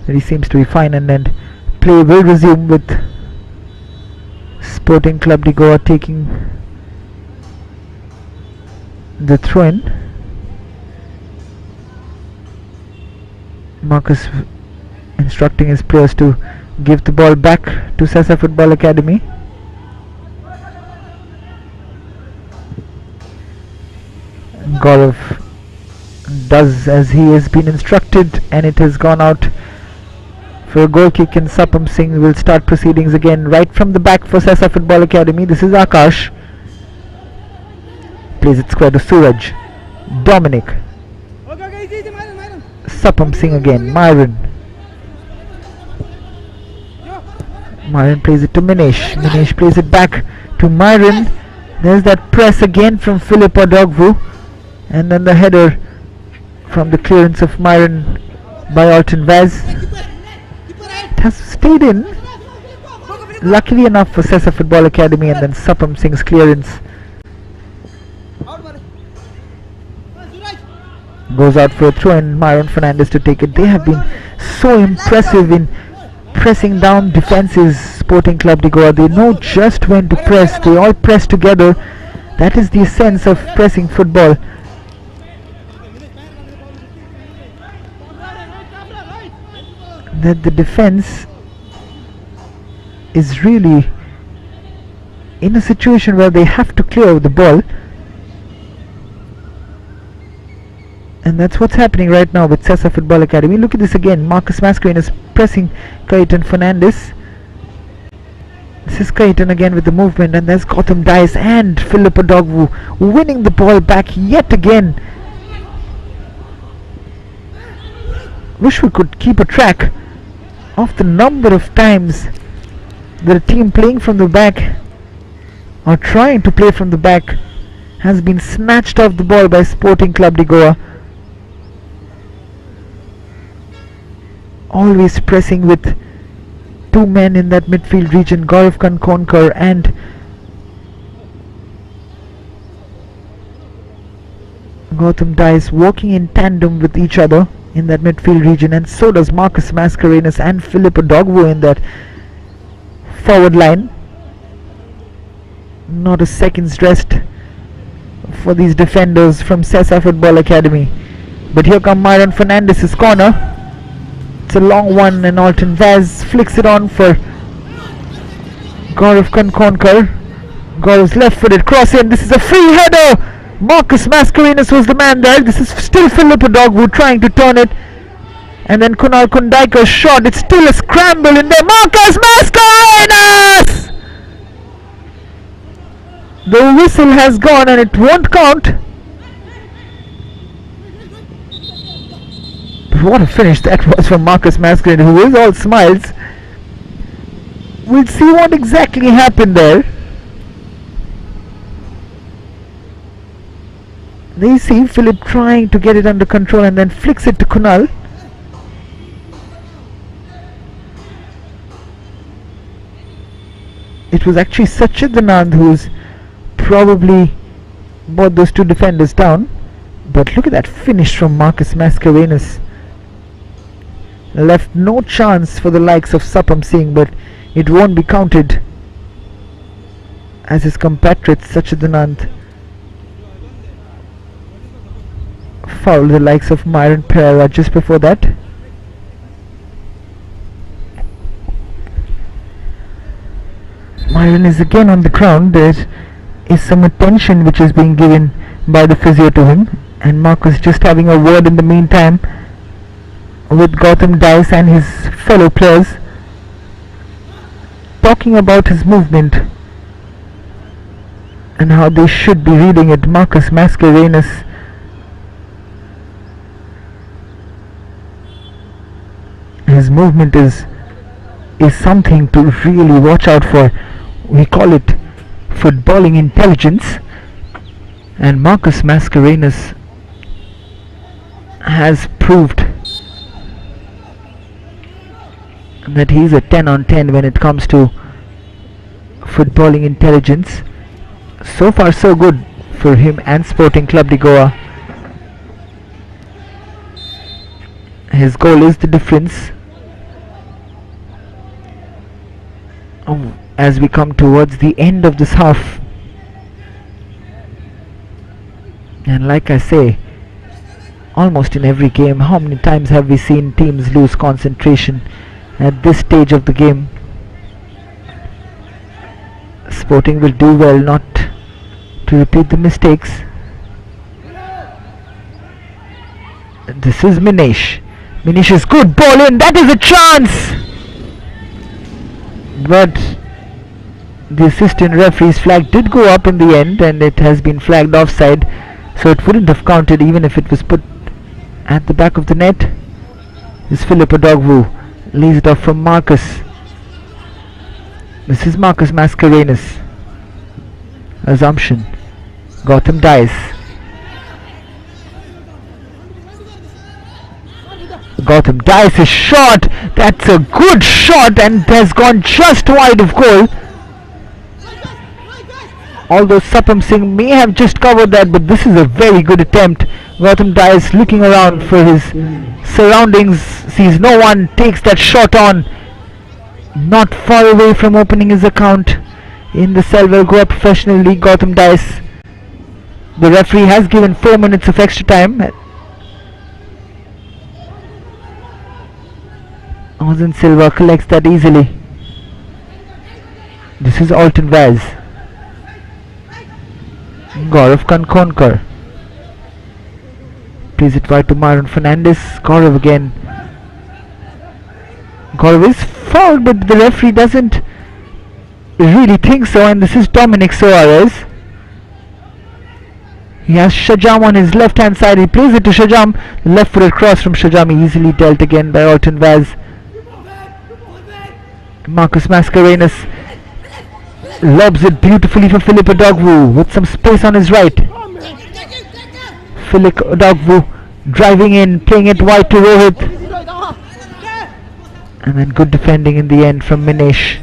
[SPEAKER 2] But he seems to be fine, and then play will resume with Sporting Club de Goa taking the throw-in. Marcus instructing his players to give the ball back to SESA Football Academy. Gaurav does as he has been instructed, and it has gone out for a goal kick, and Sapam Singh will start proceedings again right from the back for SESA Football Academy. This is Akash. Plays it square to Suraj. Dominic. Sapam Singh again. Myron. Myron plays it to Minesh. Minesh plays it back to Myron. There's that press again from Philip Odogwu, and then the header from the clearance of Myron by Alton Vaz. It has stayed in, luckily enough for SESA Football Academy, and then Sapam Singh's clearance goes out for a throw, and Myron Fernandez to take it. They have been so impressive in pressing down defenses, Sporting Club de Goa. They know just when to press. They all press together. That is the essence of pressing football. That the defense is really in a situation where they have to clear the ball, and that's what's happening right now with SESA Football Academy. Look at this again. Marcus Mascarenhas pressing Clayton Fernandez. This is Clayton again with the movement, and there's Gautam Dias and Philip Odogwu winning the ball back yet again. Wish we could keep a track of the number of times that a team playing from the back or trying to play from the back has been snatched off the ball by Sporting Club de Goa. Always pressing with two men in that midfield region, Gaurav Kankonkar and Gautam Dias, walking in tandem with each other in that midfield region, and so does Marcus Mascarenhas and Philip Odogwu in that forward line. Not a second's rest for these defenders from SESA Football Academy. But here come Myron Fernandez's corner. It's a long one, and Alton Vaz flicks it on for Gaurav Kankonkar. Gaurav's left-footed cross in. This is a free header. Marcus Mascarenhas was the man there. This is still Philip Odogwu trying to turn it, and then Kunal Kundaikar's shot. It's still a scramble in there. Marcus Mascarenhas! The whistle has gone, and it won't count. What a finish that was from Marcus Mascarenhas, who is all smiles. We'll see what exactly happened there. They see Philip trying to get it under control, and then flicks it to Kunal. It was actually Sachidanand who's probably brought those two defenders down. But look at that finish from Marcus Mascarenhas. Left no chance for the likes of Sapam Singh, but it won't be counted as his compatriot Sachidanand fouled the likes of Myron Pereira just before that. Myron is again on the ground. There is some attention which is being given by the physio to him, and Marcus just having a word in the meantime with Gautam Dice and his fellow players, talking about his movement and how they should be reading it. Marcus Mascarenhas his movement is something to really watch out for. We call it footballing intelligence, and Marcus Mascarenhas has proved that he's a 10 on 10 when it comes to footballing intelligence. So far so good for him and Sporting Club de Goa. His goal is the difference. As we come towards the end of this half, and like I say, almost in every game, how many times have we seen teams lose concentration at this stage of the game? Sporting will do well not to repeat the mistakes. This is Minesh. Minesh's good ball in, that is a chance! But the assistant referee's flag did go up in the end, and it has been flagged offside, so it wouldn't have counted even if it was put at the back of the net. This is Philip Odogwu, lays it off from Marcus. This is Marcus Mascarenhas. Assumption. Gautam Dice. Gautam Dice's shot, that's a good shot and has gone just wide of goal. Although Sapam Singh may have just covered that, but this is a very good attempt. Gautam Dice looking around for his surroundings, sees no one, takes that shot on. Not far away from opening his account in the Selvar Goa Professional League. Gautam Dice. The referee has given 4 minutes of extra time. Ozen Silva collects that easily. This is Alton Vaz. Gaurav Kankonkar plays it wide to Myron Fernandez. Gaurav again. Gaurav is fouled, but the referee doesn't really think so, and this is Dominic Soares. He has Shajam on his left hand side. He plays it to Shajam. Left footed cross from Shajam, easily dealt again by Alton Vaz. Marcus Mascarenhas lobs it beautifully for Philip Odogwu with some space on his right. Philip Odogwu driving in, playing it wide to Rohit, and then good defending in the end from Minesh.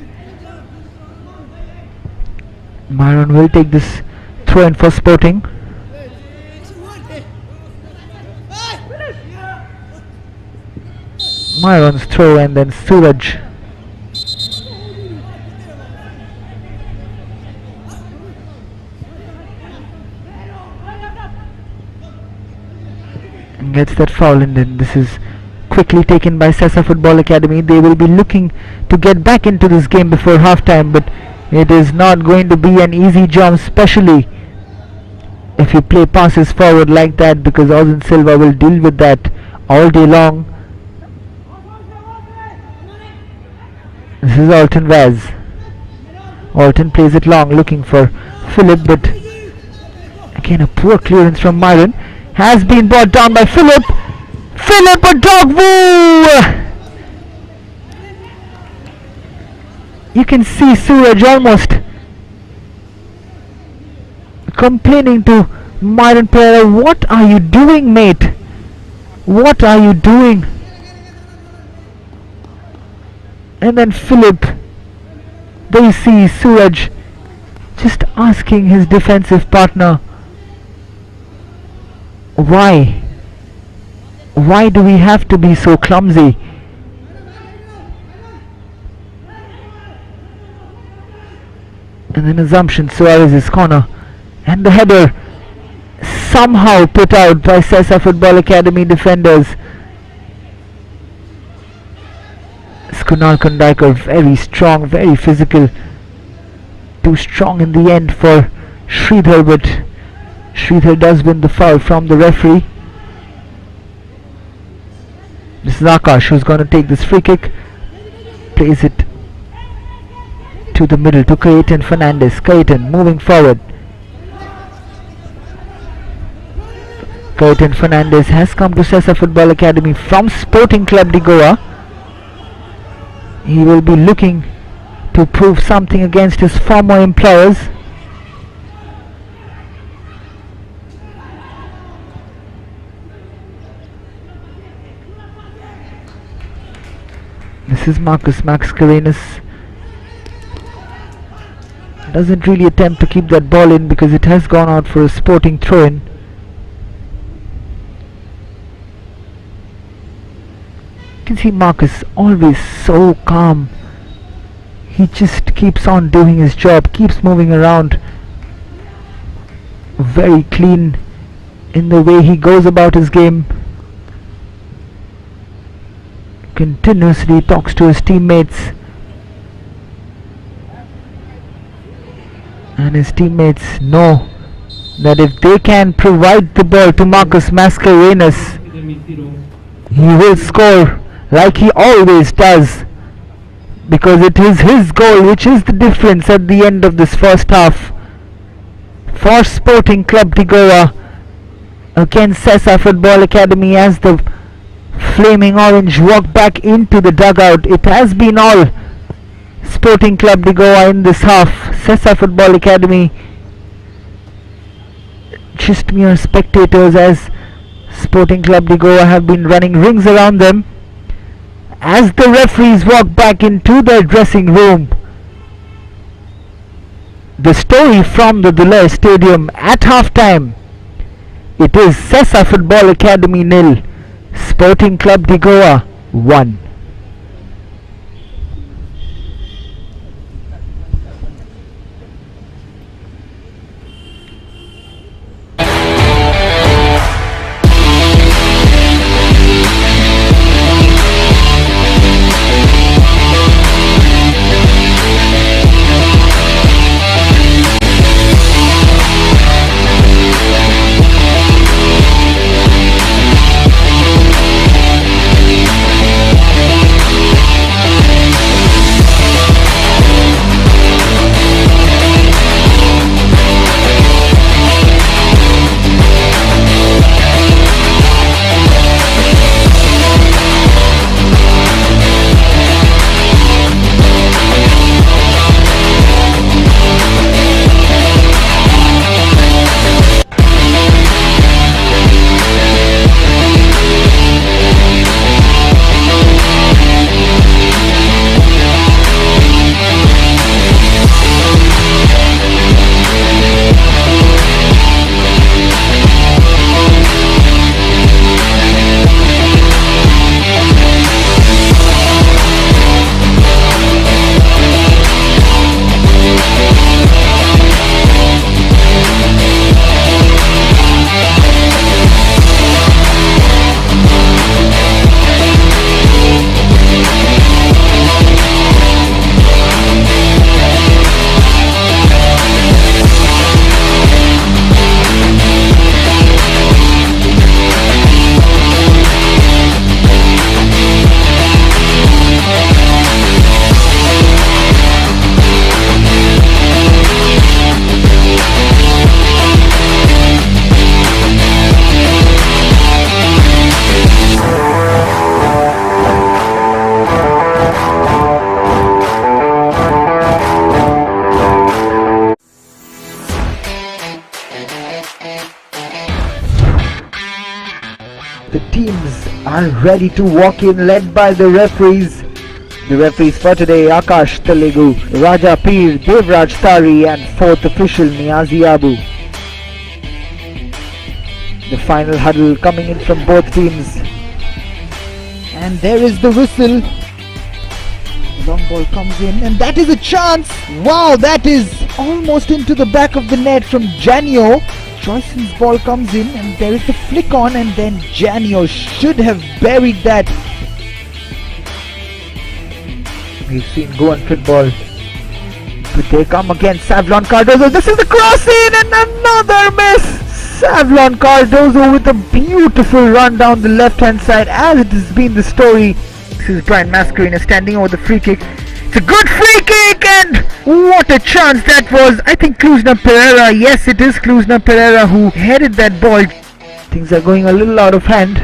[SPEAKER 2] Myron will take this throw in for Sporting. Myron's throw, and then Suraj. Gets that foul, and then this is quickly taken by SESA Football Academy. They will be looking to get back into this game before half time, but it is not going to be an easy job, especially if you play passes forward like that, because Ozen Silva will deal with that all day long. This is Alton Vaz. Alton plays it long, looking for Philip, but again a poor clearance from Myron. Has been brought down by Philip. Philip Odogwu! You can see Suraj almost complaining to Myron Pereira. What are you doing, mate? What are you doing? And then Philip There you see Suraj just asking his defensive partner, why do we have to be so clumsy? And then assumption, Suarez's corner, and the header somehow put out by SESA Football Academy defenders. Kunal Kandaiker, very strong, very physical, too strong in the end for Sridhar, but Sridhar does win the foul from the referee. This is Akash who's going to take this free kick, plays it to the middle to Kaiten Fernandez. Kaiten moving forward. Kaiten Fernandez has come to SESA Football Academy from Sporting Club de Goa. He will be looking to prove something against his former employers. This is Max Carenas. Doesn't really attempt to keep that ball in because it has gone out for a Sporting throw-in. You can see Marcus always so calm. He just keeps on doing his job, keeps moving around. Very clean in the way he goes about his game. Continuously talks to his teammates. And his teammates know that if they can provide the ball to Marcus Mascarenas, he will score like he always does, because it is his goal which is the difference at the end of this first half for Sporting Club de Goa against SESA Football Academy. As the Flaming Orange walk back into the dugout, it has been all Sporting Club de Goa in this half. SESA Football Academy just mere spectators, as Sporting Club de Goa have been running rings around them. As the referees walk back into their dressing room, the story from the Dulai Stadium at halftime, it is SESA Football Academy 0, Sporting Club de Goa 1. The teams are ready to walk in, led by the referees. The referees for today: Akash Telugu, Raja Peer, Devraj Tari, and fourth official Niazi Abu. The final huddle coming in from both teams. And there is the whistle. Long ball comes in, and that is a chance. Wow, that is almost into the back of the net from Janio. Joyson's ball comes in, and there is the flick on, and then Janio should have buried that. We've seen Goan football, but they come again. Savlon Cardozo, this is the cross in, and another miss. Savlon Cardozo with a beautiful run down the left hand side, as it has been the story. This is Brian Mascarena standing over the free kick. It's a good free kick, and what a chance that was. I think Kluzna Pereira, yes it is Kluzna Pereira who headed that ball. Things are going a little out of hand,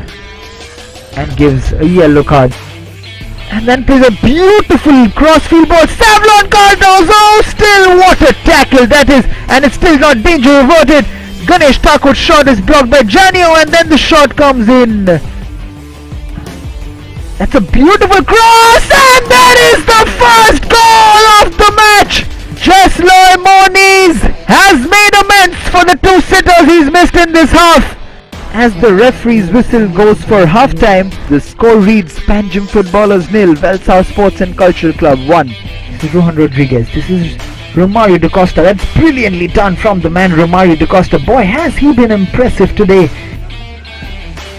[SPEAKER 2] and gives a yellow card. And then plays a beautiful crossfield ball. Savlon Cardozo, still what a tackle that is, and it's still not danger averted. Ganesh Thakur's shot is blocked by Janio, and then the shot comes in. That's a beautiful cross, and that is the first goal of the match. Jesloy Moniz has made amends for the two sitters he's missed in this half. As the referee's whistle goes for half-time, the score reads Panjim Footballers 0, Velsau Sports and Cultural Club 1. This is Rohan Rodriguez. This is Romario Da Costa. That's brilliantly done from the man Romario Da Costa. Boy, has he been impressive today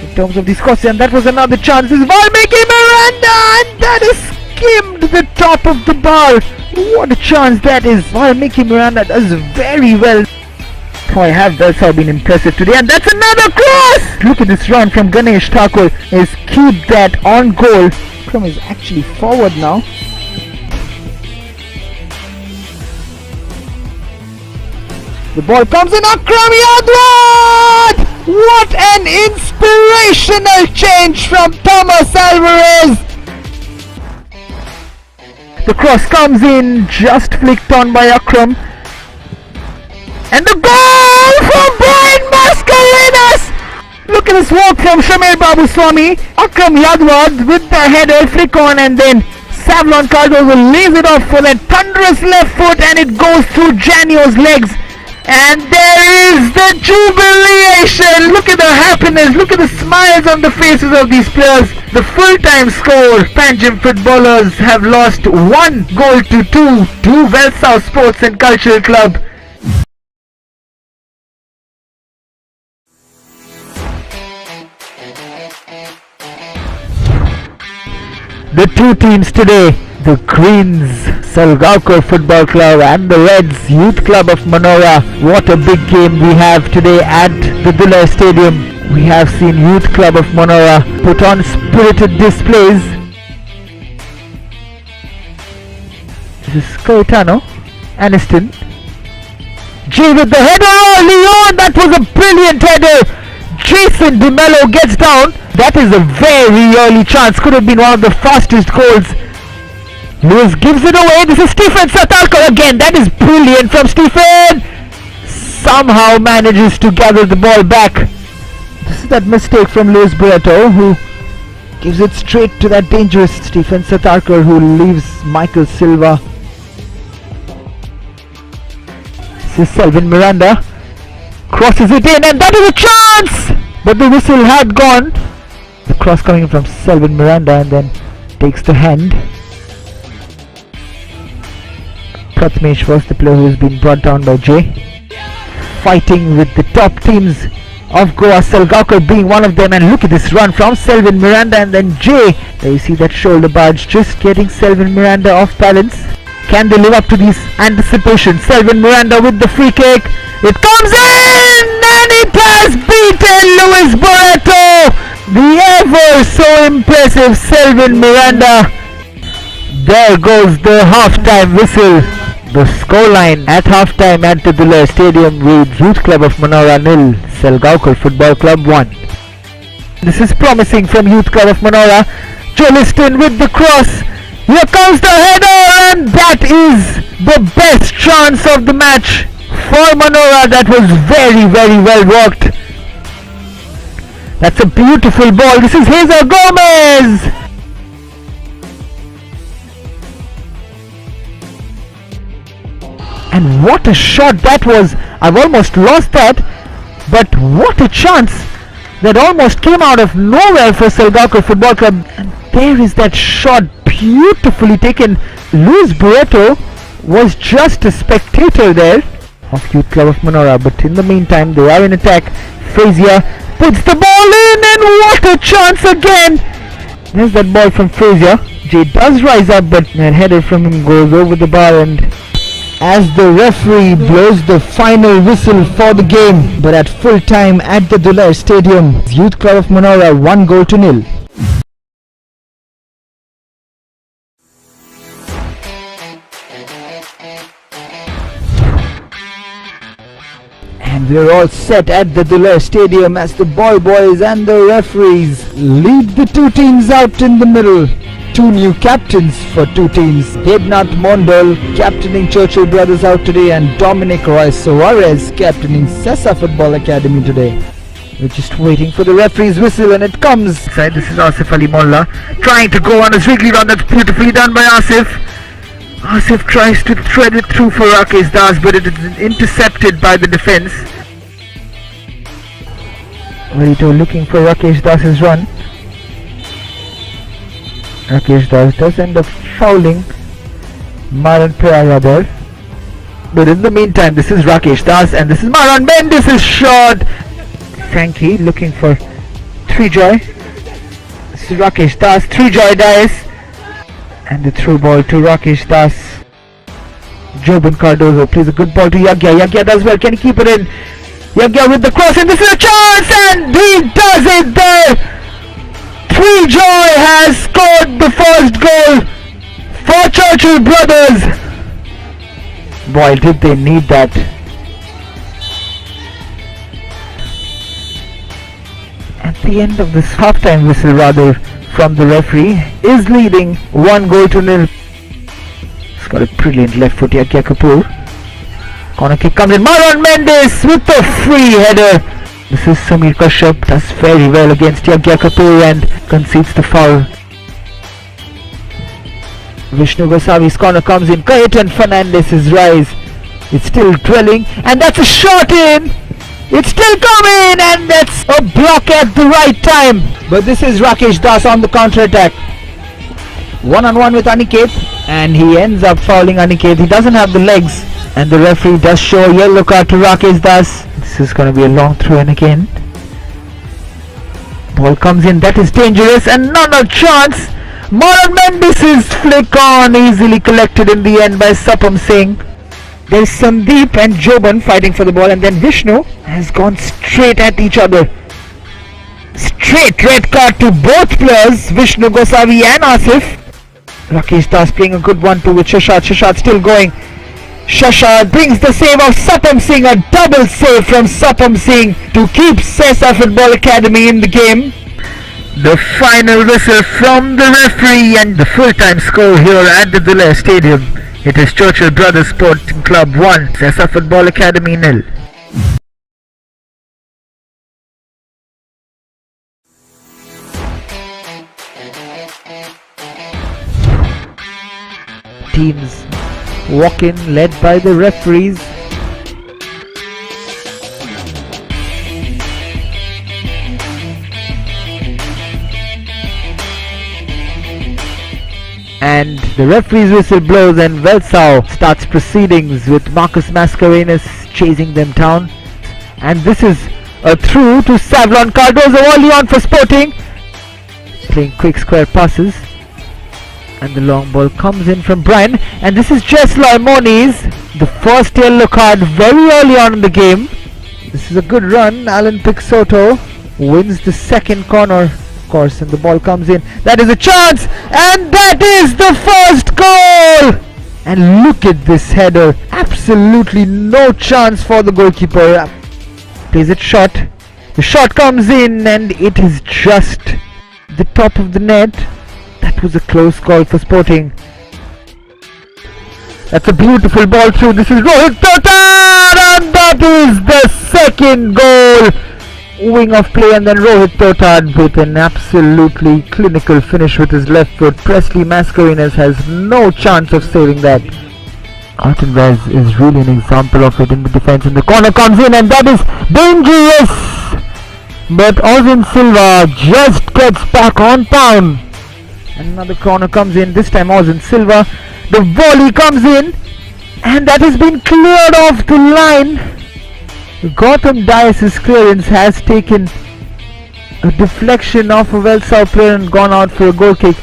[SPEAKER 2] in terms of these crosses. And that was another chance. This is Valmiki Miranda, and that is skimmed the top of the bar. What a chance that is. Valmiki Miranda does very well. Boy, have Velsau been impressive today, and that's another cross! Look at this run from Ganesh Thakur. Is keep that on goal. Akram is actually forward now. The ball comes in. Akram Yadwad! What an inspirational change from Thomas Alvarez! The cross comes in, just flicked on by Akram. And the goal from Brian Mascarenas! Look at this walk from Shamir Babu Swami. Akram Yadwad with the header, flick on, and then Savlon Cardozo lays it off for that thunderous left foot, and it goes through Janio's legs. And there is the jubilation. Look at the happiness, look at the smiles on the faces of these players. The full-time score, Panjim Footballers have lost 1 goal to 2 to Velsau Sports and Cultural Club. The two teams today, the Greens Salgaonkar Football Club and the Reds Youth Club of Manora. What a big game we have today at the Dulai Stadium. We have seen Youth Club of Manora put on spirited displays. This is Cayetano Aniston. Jay with the header. Oh, Leon, that was a brilliant header. Jason Di Mello gets down. That is a very early chance. Could have been one of the fastest goals. Lewis gives it away. This is Stephen Satalkar again. That is brilliant from Stephen. Somehow manages to gather the ball back. This is that mistake from Luis Barreto, who gives it straight to that dangerous Stephen Satalkar, who leaves Michael Silva. This is Selvin Miranda. Crosses it in, and that is a chance! But the whistle had gone. The cross coming from Selvin Miranda, and then takes the hand. Pratmesh was the player who has been brought down by Jay. Fighting with the top teams of Goa, Salgaonkar being one of them. And look at this run from Selvin Miranda, and then Jay. There you see that shoulder barge, just getting Selvin Miranda off balance. Can they live up to these anticipations? Selvin Miranda with the free kick. It comes in, and it has beaten Luis Barreto. The ever so impressive Selvin Miranda. There goes the half-time whistle. The scoreline at half-time at the Dulai Stadium reads Youth Club of Manora 0, Salgaonkar Football Club 1. This is promising from Youth Club of Manora. Joliston with the cross. Here comes the header, and that is the best chance of the match for Manora. That was very well worked. That's a beautiful ball. This is Hazel Gomez. what a shot that was. I've almost lost that, but what a chance that almost came out of nowhere for Salgaocar Football Club. And there is that shot, beautifully taken. Luis Barreto was just a spectator there of Youth Club of Manora, but in the meantime they are in attack. Frazier puts the ball in, and what a chance again. There's that ball from Frazier. Jay does rise up, but that header from him goes over the bar, and as the referee blows the final whistle for the game, but at full time at the Dulair Stadium, Youth Club of Manora 1-0. And we're all set at the Dulair Stadium as the boys and the referees lead the two teams out in the middle. Two new captains for two teams. Devnath Mondal captaining Churchill Brothers out today, and Dominic Roy Suarez captaining SESA Football Academy today. We're just waiting for the referee's whistle, and it comes. This is Asif Ali Molla trying to go on a wriggly run. That's beautifully done by Asif. Asif tries to thread it through for Rakesh Das, but it is intercepted by the defense. Varito looking for Rakesh Das's run. Rakesh Das does end up fouling Maran Pereira there. But in the meantime, this is Rakesh Das, and this is Maran Mendes' shot. Frankie looking for Trijoy. This is Rakesh Das. Trijoy dies. And the through ball to Rakesh Das. Joban Cardozo plays a good ball to Yagya. Yagya does well. Can he keep it in? Yagya with the cross, and this is a chance, and he does it there. Trijoy has scored the first goal for Churchill Brothers. Boy, did they need that. At the end of this halftime whistle, rather, from the referee, is leading 1-0. He's got a brilliant left foot, Yagya Kapoor. Corner kick comes in. Maran Mendes with the free header. This is Samir Kashyap, does very well against Yagya Kapoor and concedes the foul. Vishnu Gosavi's corner comes in. Kayetan Fernandez's rise. It's still dwelling, and that's a shot in. It's still coming, and that's a block at the right time. But this is Rakesh Das on the counter-attack. One-on-one with Aniket, and he ends up fouling Aniket. He doesn't have the legs, and the referee does show a yellow card to Rakesh Das. This is going to be a long throw-in again. Ball comes in, that is dangerous, and not a chance. Maran Mendes' flick on, easily collected in the end by Sapam Singh. There's Sandeep and Joban fighting for the ball, and then Vishnu has gone straight at each other. Straight red card to both players, Vishnu Gosavi and Asif. Rakesh Das playing a good 1-2 with Shashad. Shashad still going. Shashad brings the save of Sapam Singh, a double save from Sapam Singh to keep SESA Football Academy in the game. The final whistle from the referee, and the full-time score here at the Dulair Stadium. It is Churchill Brothers Sporting Club 1, SESA Football Academy 0. Teams walk in, led by the referees. And the referee's whistle blows, and Velsau starts proceedings with Marcus Mascarenhas chasing them down. And this is a through to Savlon Cardozo early on for Sporting, playing quick square passes. And the long ball comes in from Brian, and this is Jesloy Moniz, the first yellow card very early on in the game. This is a good run. Alan Pixoto wins the second corner, of course, and the ball comes in. That is a chance, and that is the first goal. And look at this header, absolutely no chance for the goalkeeper. Plays it short. The shot comes in, and it is just the top of the net. That was a close call for Sporting. That's a beautiful ball through. This is Rohit Totar, and that is the second goal. Wing of play, and then Rohit Totar with an absolutely clinical finish with his left foot. Presley Mascarenhas has no chance of saving that. Altenvez is really an example of it in the defense, and the corner comes in and that is dangerous, but Ozin Silva just gets back on town. Another corner comes in, this time Ozin Silva, the volley comes in and that has been cleared off the line. Gautam Dias's clearance has taken a deflection off a Welsau player and gone out for a goal kick.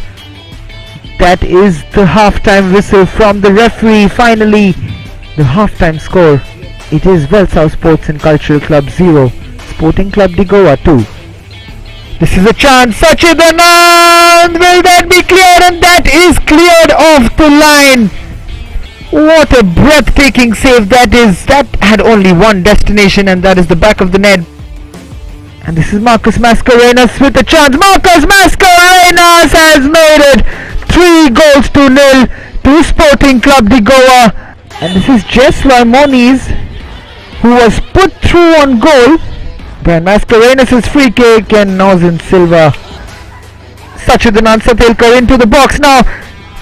[SPEAKER 2] That is the half-time whistle from the referee. Finally, the half-time score. It is Welsau Sports and Cultural Club 0, Sporting Club de Goa 2. This is a chance. Sachin Anand! Will that be cleared? And that is cleared off the line. What a breathtaking save that is. That had only one destination, and that is the back of the net. And this is Marcus Mascarenhas with a chance. Marcus Mascarenhas has made it 3-0 to Sporting Club de Goa. And this is Jesloy Moniz, who was put through on goal by Mascarenhas' free kick, and Ozin Silva. Sachidanand Satelkar into the box now,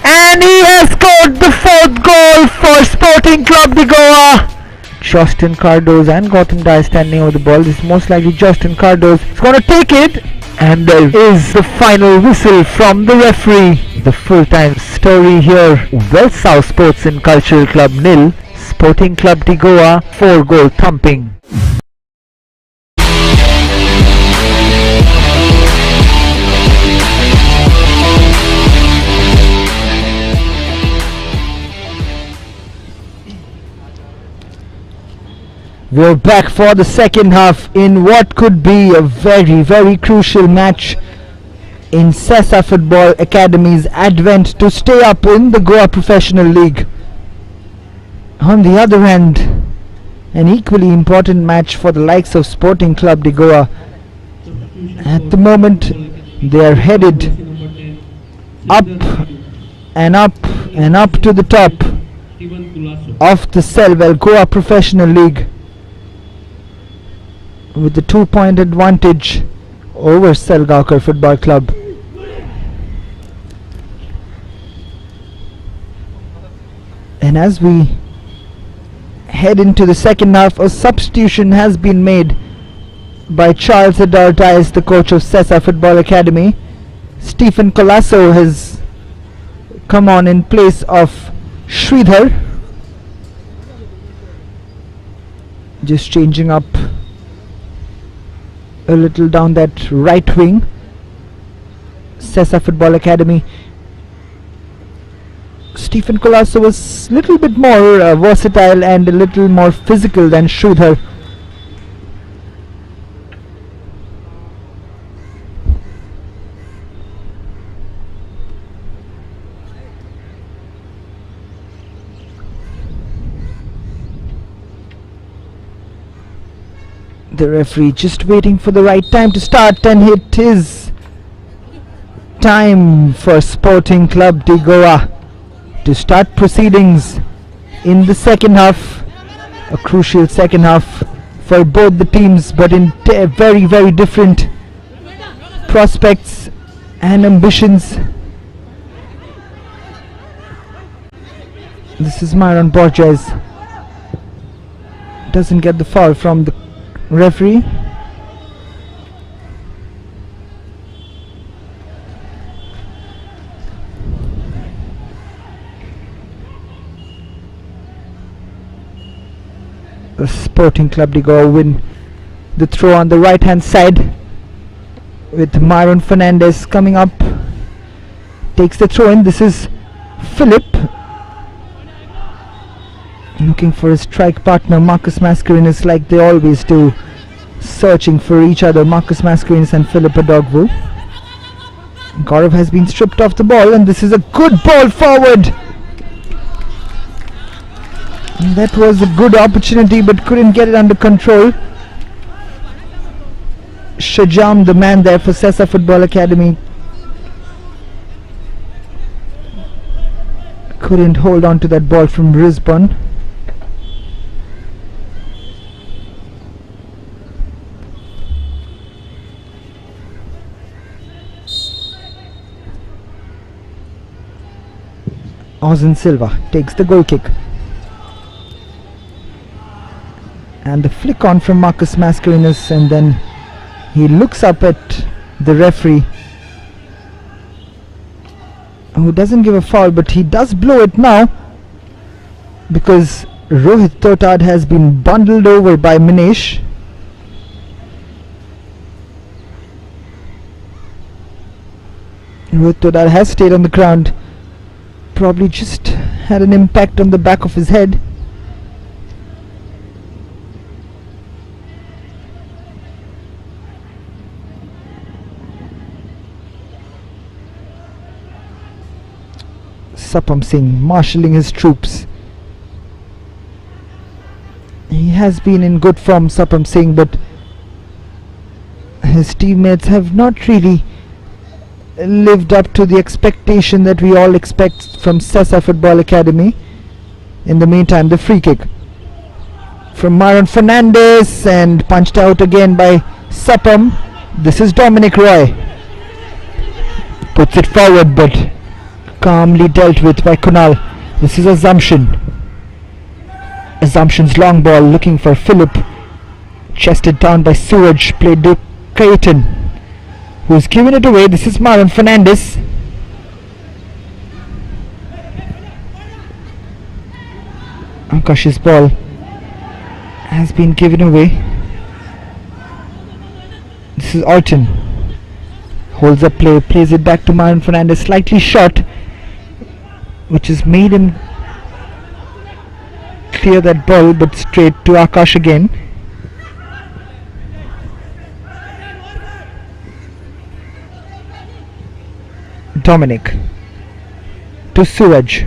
[SPEAKER 2] and he has scored the 4th goal for Sporting Club de Goa. Justin Cardoz and Gautam Dai standing over the ball. This is most likely Justin Cardoz. He's going to take it, and there is the final whistle from the referee. The full-time story here: Welsau Sports and Cultural Club 0, Sporting Club de Goa 4-goal thumping. We're back for the second half in what could be a very, very crucial match in SESA Football Academy's advent to stay up in the Goa Professional League. On the other hand, an equally important match for the likes of Sporting Club de Goa. At the moment, they are headed up and up and up to the top of the Selwell Goa Professional League, with the 2-point advantage over Selgaonkar Football Club. And as we head into the second half, a substitution has been made by Charles Adalta as the coach of SESA Football Academy. Stephen Colasso has come on in place of Sridhar, just changing up a little down that right wing. SESA Football Academy. Stephen Colasso was a little bit more versatile and a little more physical than Sridhar. The referee just waiting for the right time to start, and it is time for Sporting Club de Goa to start proceedings in the second half. A crucial second half for both the teams, but in very, very different prospects and ambitions. This is Myron Borges. Doesn't get the foul from the referee. The Sporting Club de Goa win the throw on the right hand side, with Myron Fernandez coming up, takes the throw in. This is Philip looking for his strike partner Marcus Mascarenhas, like they always do, searching for each other, Marcus Mascarenhas and Philip Adogwu. Gaurav has been stripped off the ball, and this is a good ball forward. And that was a good opportunity, but couldn't get it under control. Shajam, the man there for SESA Football Academy, couldn't hold on to that ball from Risbon. Ozin Silva takes the goal kick. And the flick on from Marcus Mascarenhas, and then he looks up at the referee, who doesn't give a foul, but he does blow it now because Rohit Totad has been bundled over by Minesh. Rohit Totad has stayed on the ground, probably just had an impact on the back of his head. Sapam Singh marshalling his troops. He has been in good form, Sapam Singh, but his teammates have not really lived up to the expectation that we all expect from SESA Football Academy. In the meantime, the free kick from Myron Fernandez and punched out again by Sapam. This is Dominic Roy. Puts it forward, but calmly dealt with by Kunal. This is Assumption. Assumption's long ball looking for Philip. Chested down by Suraj. Played to Creighton, who's given it away. This is Myron Fernandez. Akash's ball has been given away. This is Orton. Holds up play, plays it back to Myron Fernandez, slightly short, which has made him clear that ball, but straight to Akash again. Dominic to Suraj.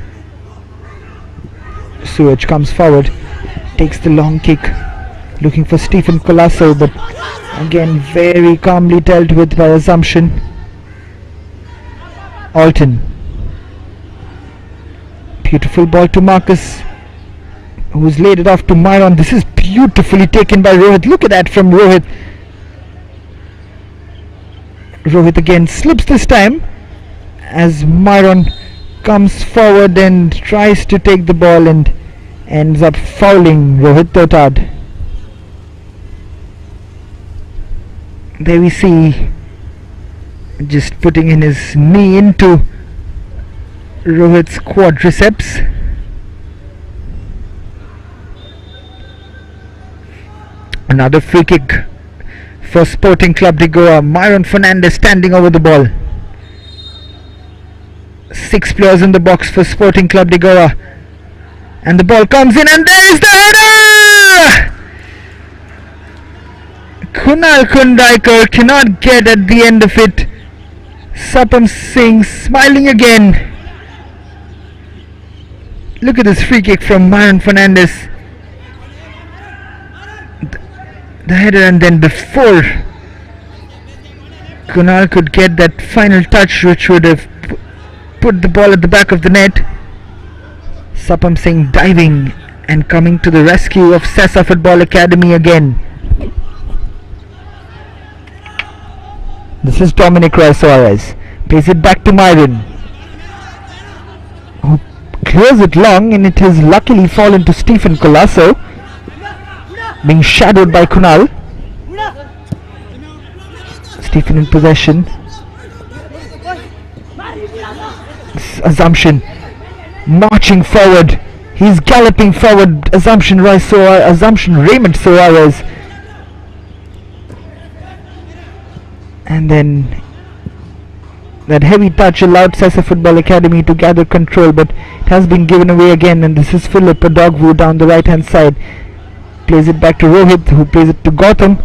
[SPEAKER 2] Suraj comes forward, takes the long kick, looking for Stephen Colasso, but again very calmly dealt with by Assumption. Alton. Beautiful ball to Marcus, who's laid it off to Myron. This is beautifully taken by Rohit. Look at that from Rohit. Rohit again slips this time as Myron comes forward and tries to take the ball and ends up fouling Rohit Totad. There we see just putting in his knee into Rohit's quadriceps. Another free kick for Sporting Club de Goa. Myron Fernandez standing over the ball. 6 players in the box for Sporting Club de Goa, and the ball comes in, and there is the header! Kunal Kundaikar cannot get at the end of it. Sapam Singh smiling again. Look at this free kick from Myron Fernandez. The header, and then before Kunal could get that final touch which would have put the ball at the back of the net, Sapam Singh diving and coming to the rescue of SESA Football Academy again. This is Dominic Roy Suarez. Plays it back to Myron, who clears it long, and it has luckily fallen to Stephen Colasso, being shadowed by Kunal. Stephen in possession. Assumption marching forward. He's galloping forward. Assumption Raymond Suarez. And then that heavy touch allowed SESA Football Academy to gather control, but it has been given away again, and this is Philip Adogwu down the right hand side. Plays it back to Rohit, who plays it to Gautam.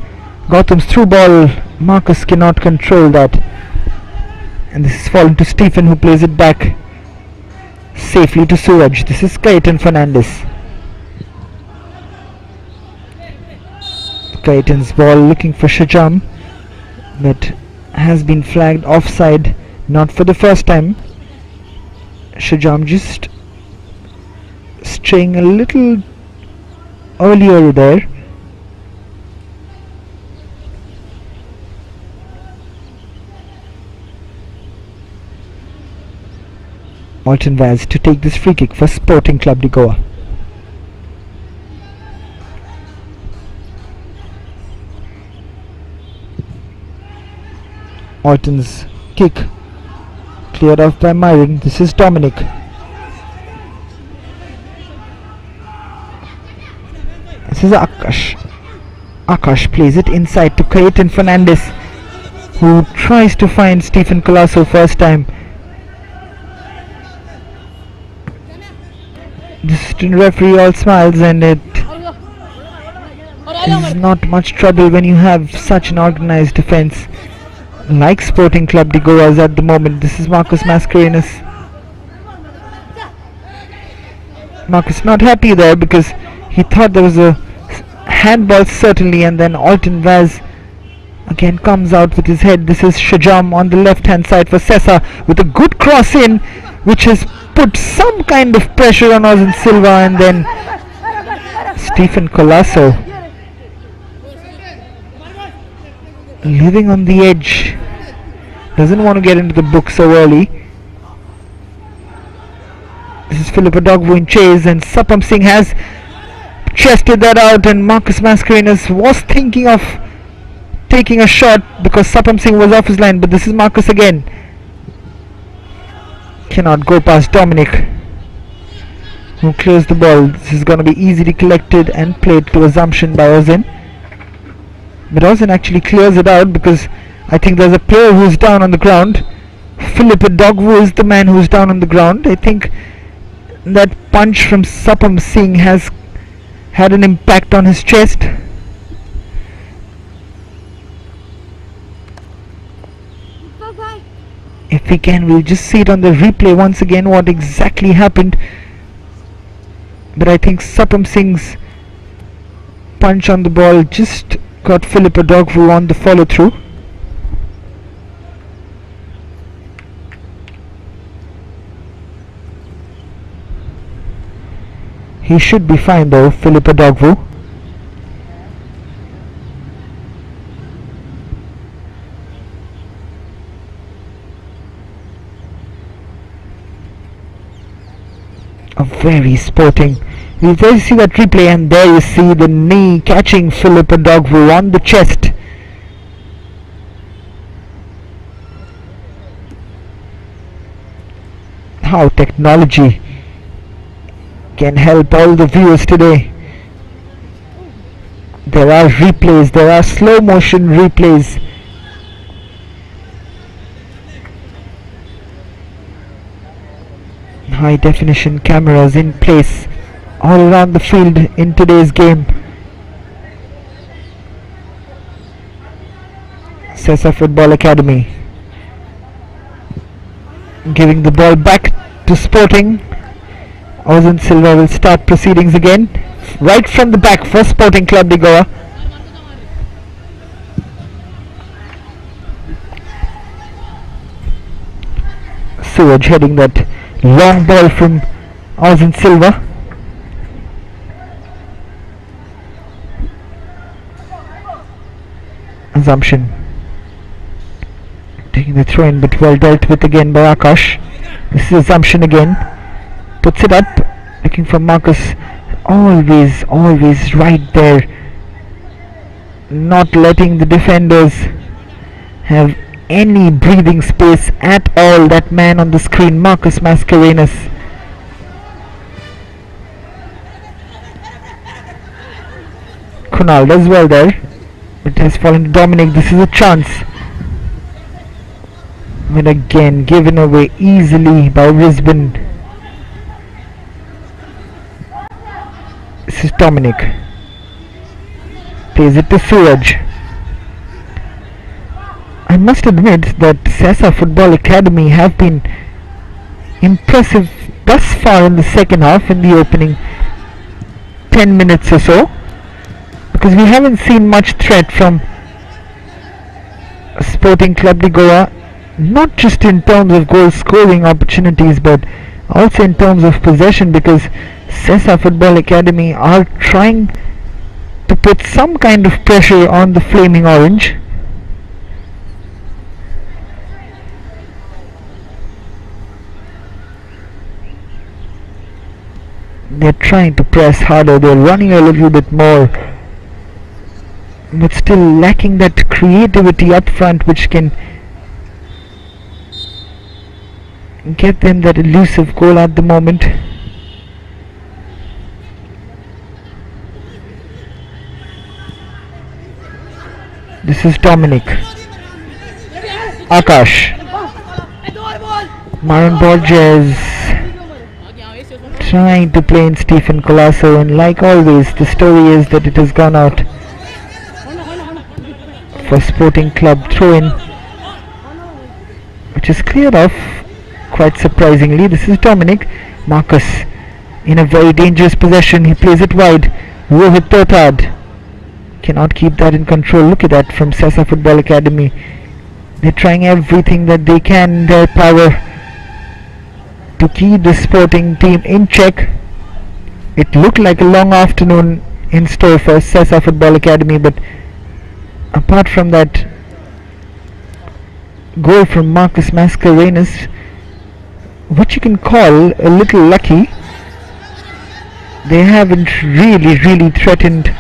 [SPEAKER 2] Gautam's through ball, Marcus cannot control that, and this is fallen to Stephen, who plays it back safely to Suraj. This is Clayton Fernandez. Clayton's ball looking for Shajam, but has been flagged offside, not for the first time. Shajam just straying a little earlier there. Alton Vaz to take this free kick for Sporting Club de Goa. Alton's kick cleared off by Myron. This is Dominic. This is Akash. Akash plays it inside to Kayetan Fernandez, who tries to find Stephen Colasso first time. The assistant referee all smiles, and it is not much trouble when you have such an organized defense like Sporting Club de Goa's at the moment. This is Marcus Mascarenhas. Marcus not happy there because he thought there was a handball certainly, and then Alton Vaz again comes out with his head. This is Shajam on the left hand side for SESA with a good cross in, which has put some kind of pressure on Ozan Silva, and then Stephen Colasso living on the edge, doesn't want to get into the book so early. This is Philip Adogwu in chase, and Sapam Singh has chested that out, and Marcus Mascarenhas was thinking of taking a shot because Sapam Singh was off his line, but this is Marcus again. Cannot go past Dominic, who clears the ball. This is going to be easily collected and played to Assumption by Ozan, but Ozan actually clears it out because I think there's a player who's down on the ground. Philip Adogwu is the man who's down on the ground. I think that punch from Sapam Singh has had an impact on his chest. If we can, we'll just see it on the replay once again what exactly happened. But I think Sapam Singh's punch on the ball just got Philip Adogwu on the follow through. He should be fine though, Philip Adogwu. A very sporting. You see that replay, and there you see the knee catching Philip Adogwu on the chest. How technology can help all the viewers today. There are replays, there are slow motion replays. High definition cameras in place all around the field in today's game. SESA Football Academy giving the ball back to Sporting. Ozan Silva will start proceedings again, right from the back for Sporting Club de Goa. Suraj heading that long ball from Ozan Silva. Assumption taking the throw in, but well dealt with again by Akash. This is Assumption again. Puts it up, looking for Marcus. Always right there, not letting the defenders have any breathing space at all. That man on the screen, Marcus Mascarenhas. Kunal does well there. It has fallen to Dominic. This is a chance, but again given away easily by Brisbane. This is Dominic. Plays it to Suraj. I must admit that SESA Football Academy have been impressive thus far in the second half, in the opening 10 minutes or so, because we haven't seen much threat from Sporting Club de Goa, not just in terms of goal scoring opportunities but also in terms of possession, because SESA Football Academy are trying to put some kind of pressure on the Flaming Orange. They're trying to press harder, they're running a little bit more, but still lacking that creativity up front which can get them that elusive goal at the moment. This is Dominic. Akash. Maran Borges trying to play in Stephen Colasso, and like always the story is that it has gone out for Sporting Club throw-in, which is cleared off quite surprisingly. This is Dominic. Marcus in a very dangerous possession. He plays it wide. Rohit Totad cannot keep that in control. Look at that from SESA Football Academy. They're trying everything that they can in their power to keep the Sporting team in check. It looked like a long afternoon in store for SESA Football Academy, but apart from that goal from Marcus Mascarenhas, which you can call a little lucky, they haven't really threatened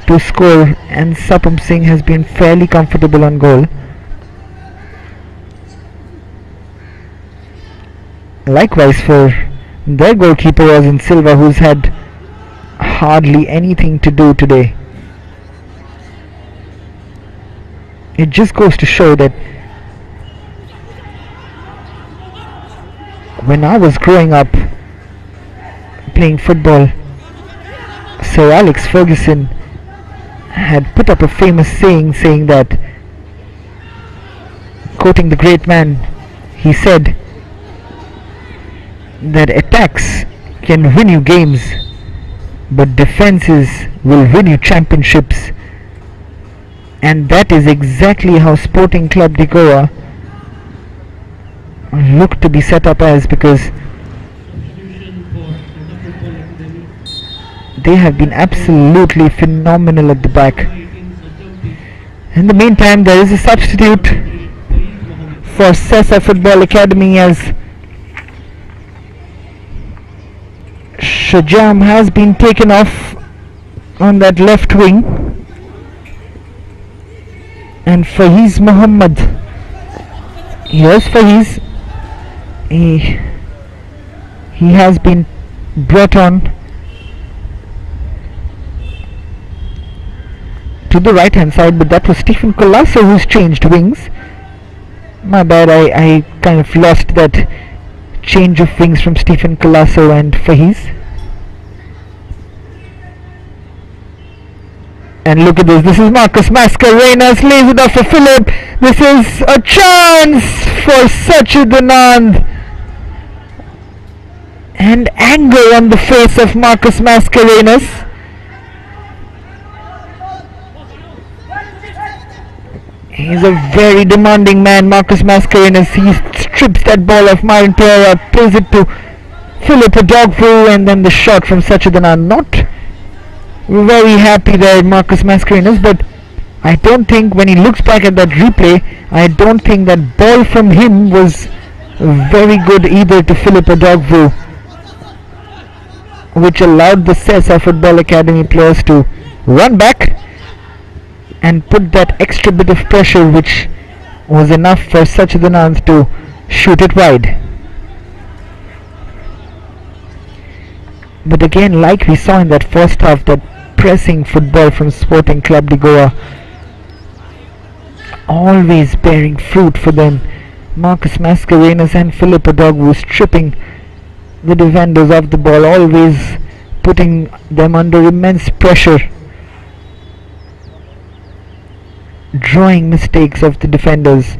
[SPEAKER 2] to score, and Sapam Singh has been fairly comfortable on goal. Likewise for their goalkeeper Ozen Silva, who's had hardly anything to do today. It just goes to show that when I was growing up playing football, Sir Alex Ferguson had put up a famous saying that, quoting the great man, he said that attacks can win you games, but defenses will win you championships. And that is exactly how Sporting Club de Goa look to be set up as, because they have been absolutely phenomenal at the back. In the meantime, there is a substitute for SESA Football Academy, as Shajam has been taken off on that left wing, and Faiz Muhammad, here's Faiz, he has been brought on to the right hand side, but that was Stephen Colasso who's changed wings. My bad, I kind of lost that change of wings from Stephen Colasso and Faiz. And look at this is Marcus Mascarenhas, lays it off for Philip. This is a chance for Sachid Anand. And anger on the face of Marcus Mascarenhas. He's a very demanding man, Marcus Mascarenhas. He strips that ball off Myron Pereira, plays it to Philip Adogwu, and then the shot from Sachid Anand. Not very happy there, Marcus Mascarenhas, but I don't think, when he looks back at that replay, I don't think that ball from him was very good either to Philip Adogwu, which allowed the SESA Football Academy players to run back and put that extra bit of pressure, which was enough for Sachid Anand to shoot it wide. But again, like we saw in that first half, that pressing football from Sporting Club de Goa always bearing fruit for them. Marcus Mascarenhas and Philip Adogwu stripping the defenders of the ball, always putting them under immense pressure, drawing mistakes of the defenders.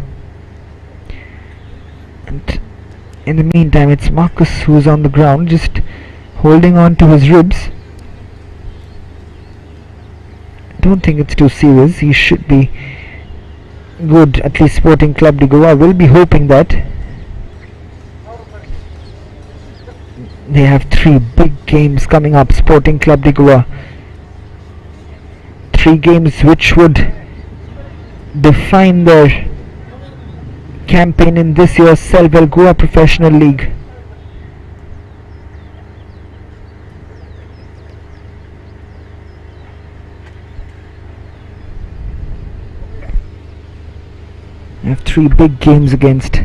[SPEAKER 2] And in the meantime, it's Marcus who's on the ground, just holding on to his ribs. Don't think it's too serious. He should be good. At least Sporting Club de Goa will be hoping that. They have 3 big games coming up, Sporting Club de Goa. 3 games which would define their campaign in this year's Selval Goa Professional League. They have 3 big games against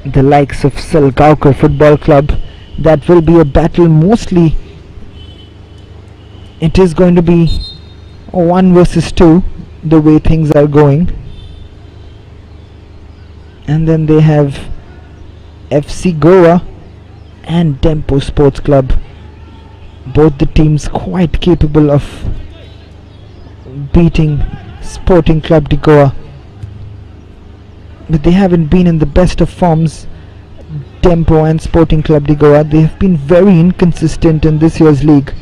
[SPEAKER 2] the likes of Salgaonkar Football Club. That will be a battle. Mostly it is going to be 1 versus 2 the way things are going. And then they have FC Goa and Tempo Sports Club. Both the teams quite capable of beating Sporting Club de Goa, but they haven't been in the best of forms. Tempo and Sporting Club de Goa, they have been very inconsistent in this year's league.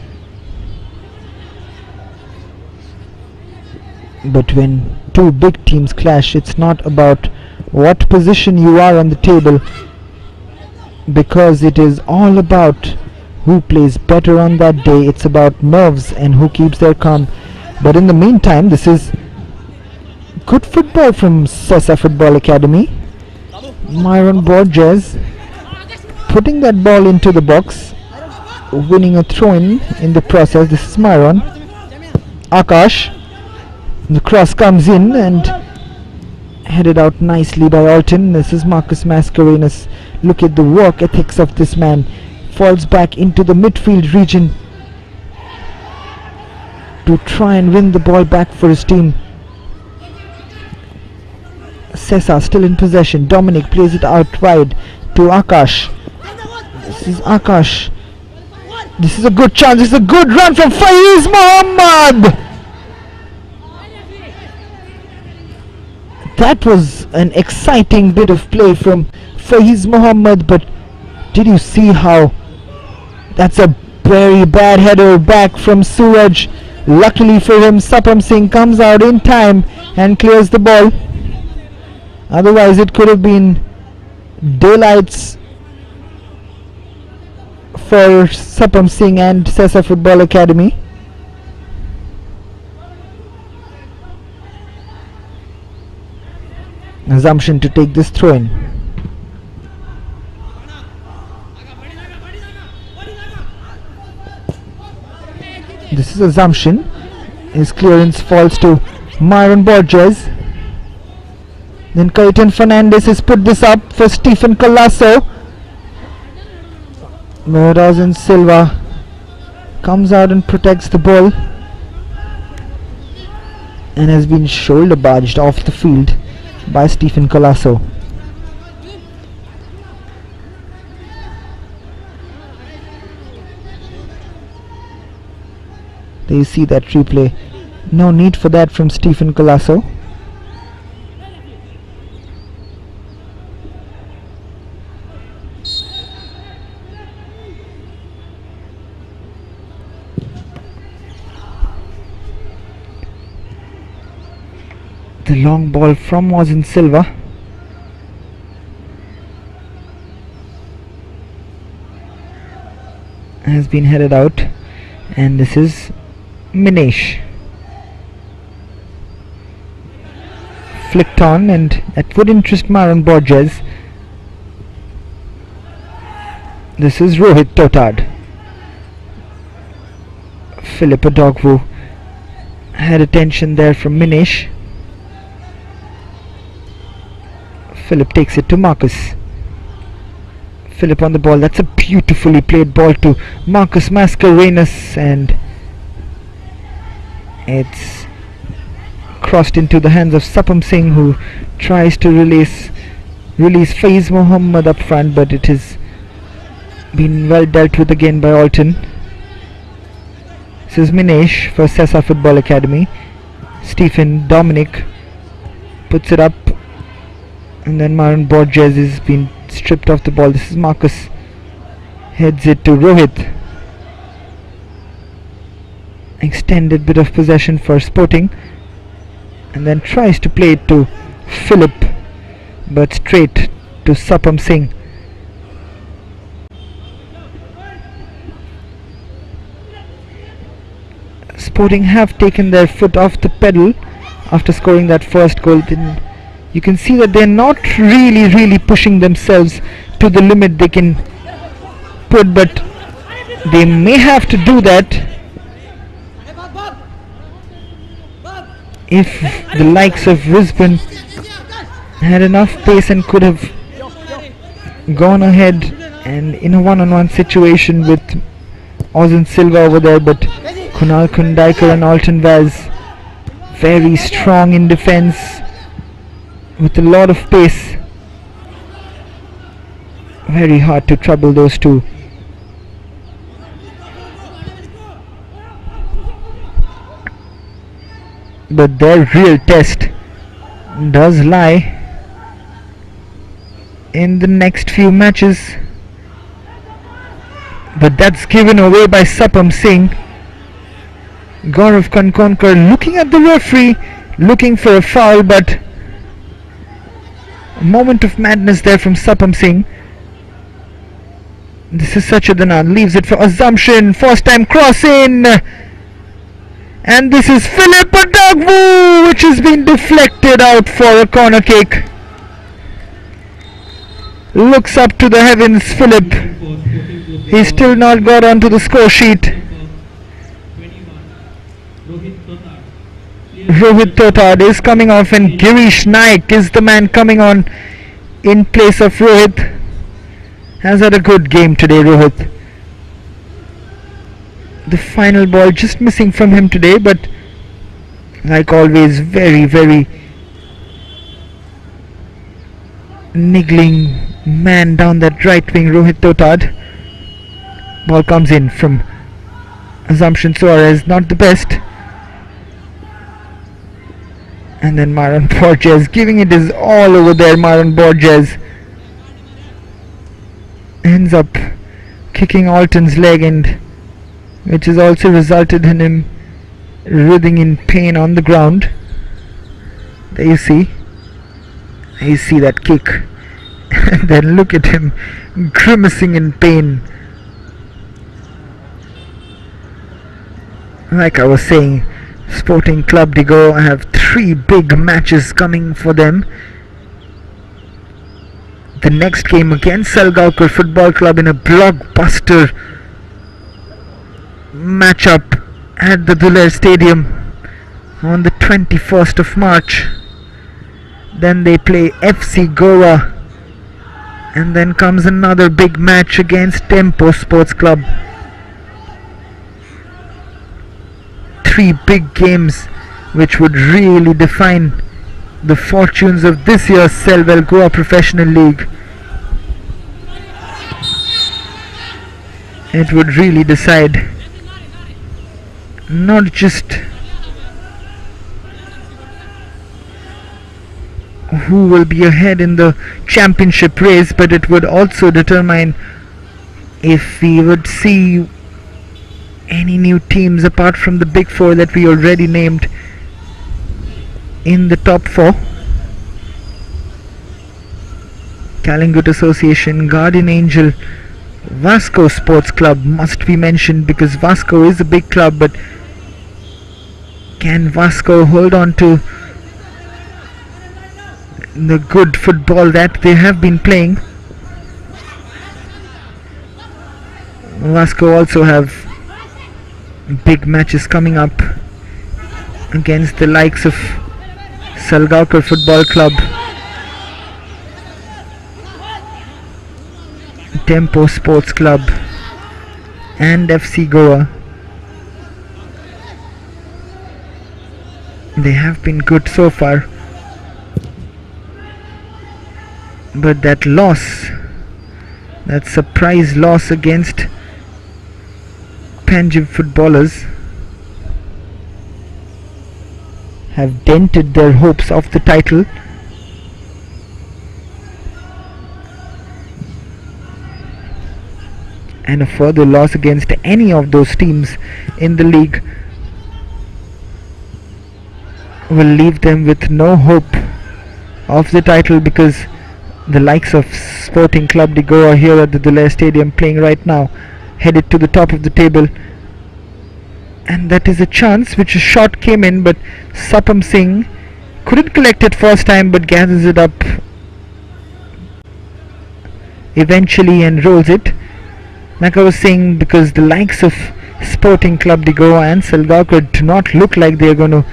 [SPEAKER 2] But when two big teams clash, it's not about what position you are on the table, because it is all about who plays better on that day. It's about nerves and who keeps their calm. But in the meantime, this is good football from SESA Football Academy. Myron Borges putting that ball into the box, winning a throw-in in the process. This is Myron. Akash, the cross comes in and headed out nicely by Alton. This is Marcus Mascarenhas. Look at the work ethics of this man. Falls back into the midfield region to try and win the ball back for his team. SESA still in possession. Dominic plays it out wide to Akash. This is Akash. This is a good chance. This is a good run from Faiz Mohammed. That was an exciting bit of play from Faiz Mohammed, but did you see how that's a very bad header back from Suraj? Luckily for him, Sapam Singh comes out in time and clears the ball. Otherwise it could have been daylights for Sapam Singh and SESA Football Academy. Assumption to take this throw in. This is Assumption. His clearance falls to Myron Borges. Then Cayton Fernandez has put this up for Stephen Colasso. Rosin Silva comes out and protects the ball and has been shoulder barged off the field by Stephen Colasso. There you see that replay. No need for that from Stephen Colasso. The long ball from Rosin Silva. Has been headed out, and this is Minesh. Flicked on, and that would interest Myron Borges. This is Rohit Totad. Philip Adogwu had attention there from Minesh. Philip takes it to Marcus. Philip on the ball. That's a beautifully played ball to Marcus Mascarenhas, and it's crossed into the hands of Sapam Singh, who tries to release Faiz Mohammed up front, but it has been well dealt with again by Alton. This is Minesh for SESA Football Academy. Stephen Dominic puts it up, and then Myron Borges has been stripped off the ball. This is Marcus. Heads it to Rohit. Extended bit of possession for Sporting, and then tries to play it to Philip, but straight to Sapam Singh. Sporting have taken their foot off the pedal after scoring that first goal. Then you can see that they're not really pushing themselves to the limit they can put, but they may have to do that if the likes of Brisbane had enough pace and could have gone ahead and in a one-on-one situation with Ozan Silva over there, but Kunal Kundaikar and Alton Vaz very strong in defense with a lot of pace. Very hard to trouble those two. But their real test does lie in the next few matches. But that's given away by Sapam Singh. Gaurav Kankonkar looking at the referee, looking for a foul, but a moment of madness there from Sapam Singh. This is Sachadana, leaves it for Assumption, first time cross in, and this is Philip Adagwu, which has been deflected out for a corner kick. Looks up to the heavens, Philip. He's still not got onto the score sheet. Rohit Totad is coming off, and Girish Naik is the man coming on in place of Rohit. Has had a good game today, Rohit. The final ball just missing from him today, but like always, very, very niggling man down that right wing, Rohit Totad. Ball comes in from Assumption Suarez, not the best. And then Maran Borges giving it his all over there. Maran Borges ends up kicking Alton's leg, and which has also resulted in him writhing in pain on the ground. There you see that kick. And then look at him grimacing in pain. Like I was saying, Sporting Club de Goa have 3 big matches coming for them. The next game against Salgaonkar Football Club in a blockbuster matchup at the Dhuler Stadium on the 21st of March. Then they play FC Goa, and then comes another big match against Tempo Sports Club. 3 big games which would really define the fortunes of this year's Selval Goa Professional League. It would really decide not just who will be ahead in the championship race, but it would also determine if we would see any new teams apart from the big 4 that we already named in the top 4. Kalingut Association, Guardian Angel, Vasco Sports Club must be mentioned because Vasco is a big club, but can Vasco hold on to the good football that they have been playing? Vasco also have big matches coming up against the likes of Salgaonkar Football Club, Tempo Sports Club and FC Goa. They have been good so far, but that loss, that surprise loss against Panjim footballers, have dented their hopes of the title. And a further loss against any of those teams in the league will leave them with no hope of the title, because the likes of Sporting Club de Goa here at the Dhuler Stadium playing right now, headed to the top of the table, and that is a chance which a shot came in, but Sapam Singh couldn't collect it first time but gathers it up eventually and rolls it. Like I was saying, because the likes of Sporting Club de Goa and Salgaonkar do not look like they are going to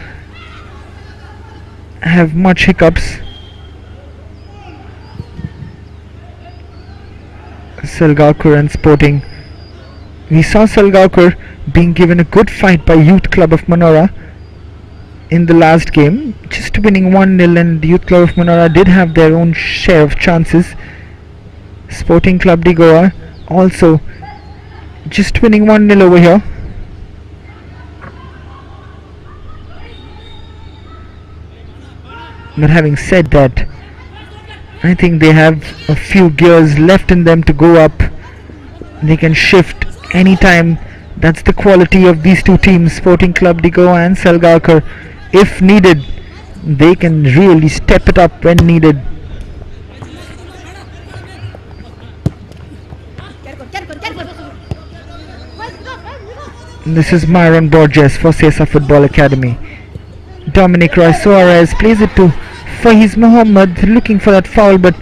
[SPEAKER 2] have much hiccups. Salgaonkar and Sporting. We saw Salgaonkar being given a good fight by Youth Club of Manora in the last game, just winning 1-0, and the Youth Club of Manora did have their own share of chances. Sporting Club de Goa also just winning 1-0 over here. But having said that, I think they have a few gears left in them to go up. They can shift anytime. That's the quality of these two teams, Sporting Club de Goa and Salgaonkar. If needed, they can really step it up when needed. This is Myron Borges for SESA Football Academy. Dominic Roy Suarez plays it to Faiz Mohammed, looking for that foul, but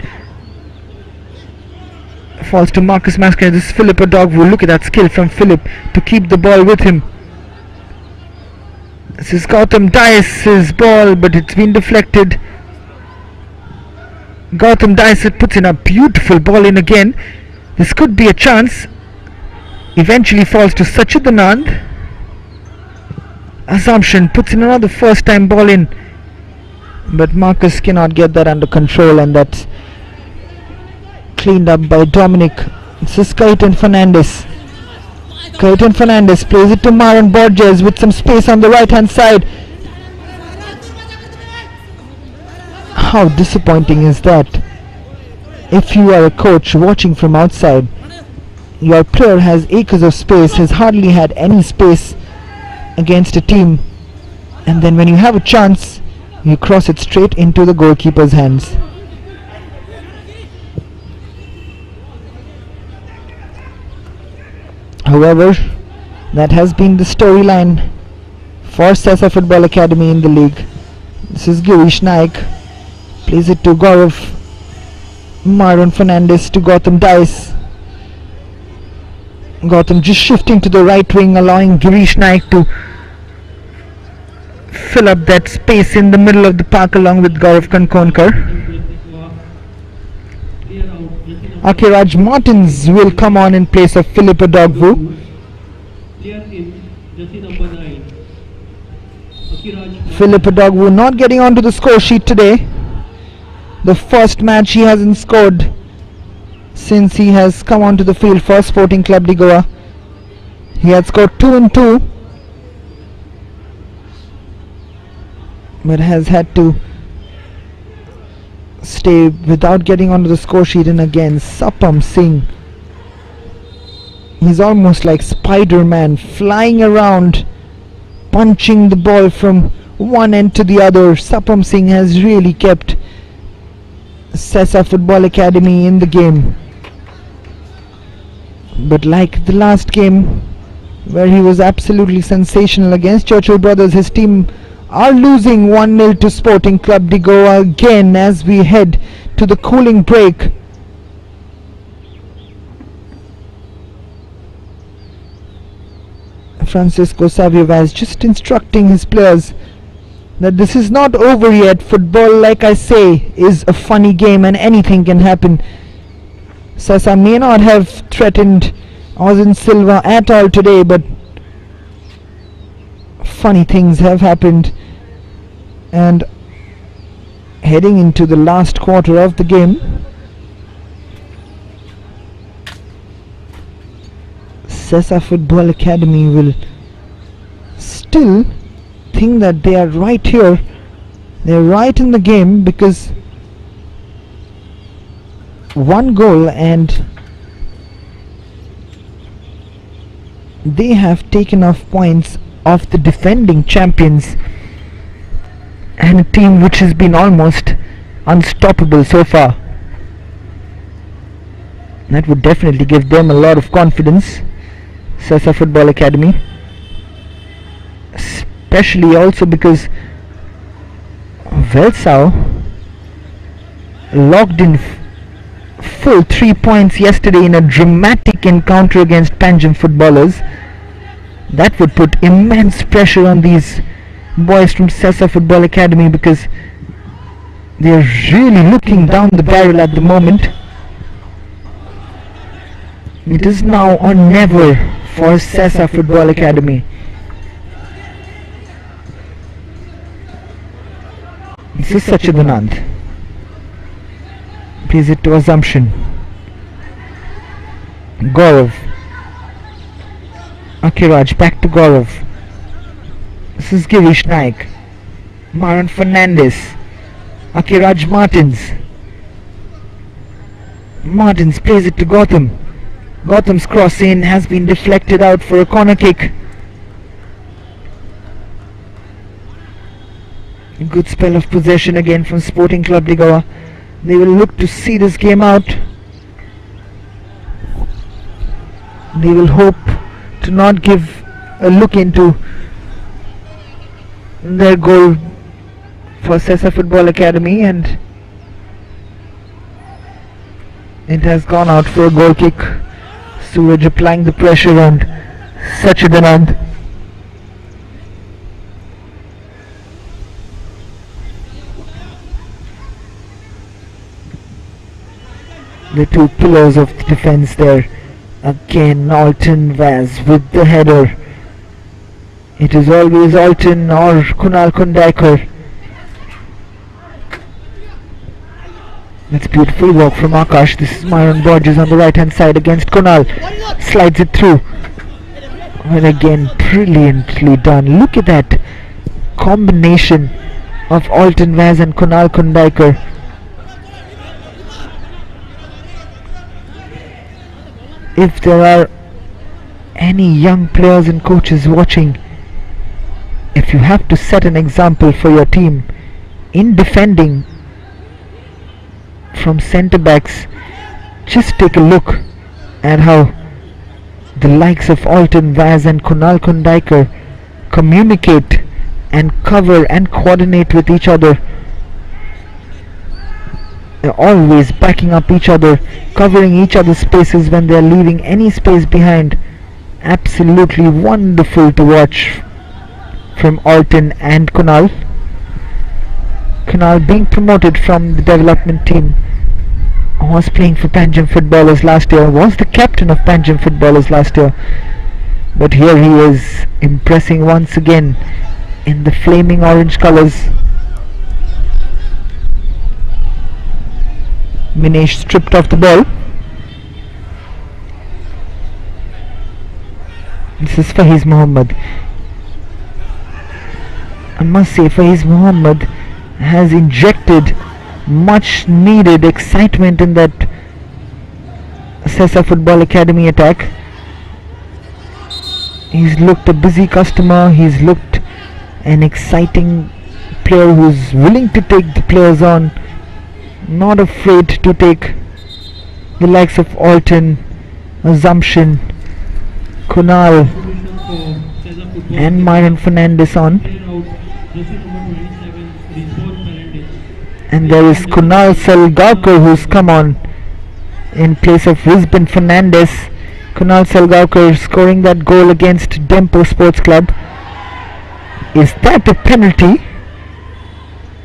[SPEAKER 2] falls to Marcus Maskin. This is Philip Adogwu. Look at that skill from Philip to keep the ball with him. This is Gautam Dice's ball, but it's been deflected. Gautam Dice puts in a beautiful ball in again. This could be a chance. Eventually falls to Sachit Anand. Assumption puts in another first time ball in, but Marcus cannot get that under control, and that's cleaned up by Dominic. This is Kaitan Fernandez. Kaitan Fernandez plays it to Myron Borges with some space on the right hand side. How disappointing is that? If you are a coach watching from outside, your player has acres of space, has hardly had any space against a team, and then when you have a chance, you cross it straight into the goalkeeper's hands. However, that has been the storyline for SESA Football Academy in the league. This is Girish Naik, plays it to Gaurav. Myron Fernandez to Gautam Dice. Gautam just shifting to the right wing, allowing Girish Naik to fill up that space in the middle of the park along with Gaurav Kankonkar. Akiraj Martins will come on in place of Philip Adogwu. Philip Adogwu not getting onto the score sheet today. The first match he hasn't scored since he has come onto the field for Sporting Club de Goa. He had scored 2 and 2, but has had to stay without getting onto the score sheet. And again, Sapam Singh, he's almost like Spider-Man, flying around, punching the ball from one end to the other. Sapam Singh has really kept SESA Football Academy in the game. But like the last game, where he was absolutely sensational against Churchill Brothers, his team are losing 1-0 to Sporting Club de Goa again as we head to the cooling break. Francisco Savio Vaz just instructing his players that this is not over yet. Football, like I say, is a funny game and anything can happen. SESA may not have threatened Ozin Silva at all today, but funny things have happened. And heading into the last quarter of the game, SESA Football Academy will still think that they are right here, they're right in the game, because one goal and they have taken off points of the defending champions and a team which has been almost unstoppable so far. That would definitely give them a lot of confidence, SESA Football Academy, especially also because Velsau logged in full 3 points yesterday in a dramatic encounter against Panjim footballers. That would put immense pressure on these boys from SESA Football Academy, because they are really looking down the barrel at the moment. It is now or never for SESA Football Academy. This is Sachidanand. Plays it to Assumption. Gaurav. Akiraj back to Gaurav. This is Girish Naik. Maran Fernandez. Akiraj Martins. Martins plays it to Gautam. Gautam's cross in has been deflected out for a corner kick. A good spell of possession again from Sporting Club de Goa. They will look to see this game out. They will hope to not give a look into their goal for SESA Football Academy, and it has gone out for a goal kick. Suraj applying the pressure on Sachidanand. The two pillars of the defense there. Again Alton Vaz with the header. It is always Alton or Kunal Kundaikar. That's beautiful work from Akash. This is Myron Borges on the right hand side against Kunal. Slides it through. And again, brilliantly done. Look at that combination of Alton Vaz and Kunal Kundaikar. If there are any young players and coaches watching, if you have to set an example for your team in defending from centre backs, just take a look at how the likes of Alton Vaz and Kunal Kundaikar communicate and cover and coordinate with each other. They're always backing up each other, covering each other's spaces when they're leaving any space behind. Absolutely wonderful to watch from Alton and Kunal. Kunal being promoted from the development team, was playing for Panjim Footballers last year, was the captain of Panjim Footballers last year, but here he is impressing once again in the flaming orange colours. Minesh stripped off the ball. This is Faiz Mohammed. I must say, Faiz Mohammed has injected much needed excitement in that SESA Football Academy attack. He's looked a busy customer, he's looked an exciting player who's willing to take the players on, not afraid to take the likes of Alton, Assumption, Kunal and Myron Fernandez on. And there is Kunal Salgaonkar who's come on in place of Rizban Fernandez. Kunal Salgaonkar scoring that goal against Dempo Sports Club. Is that a penalty?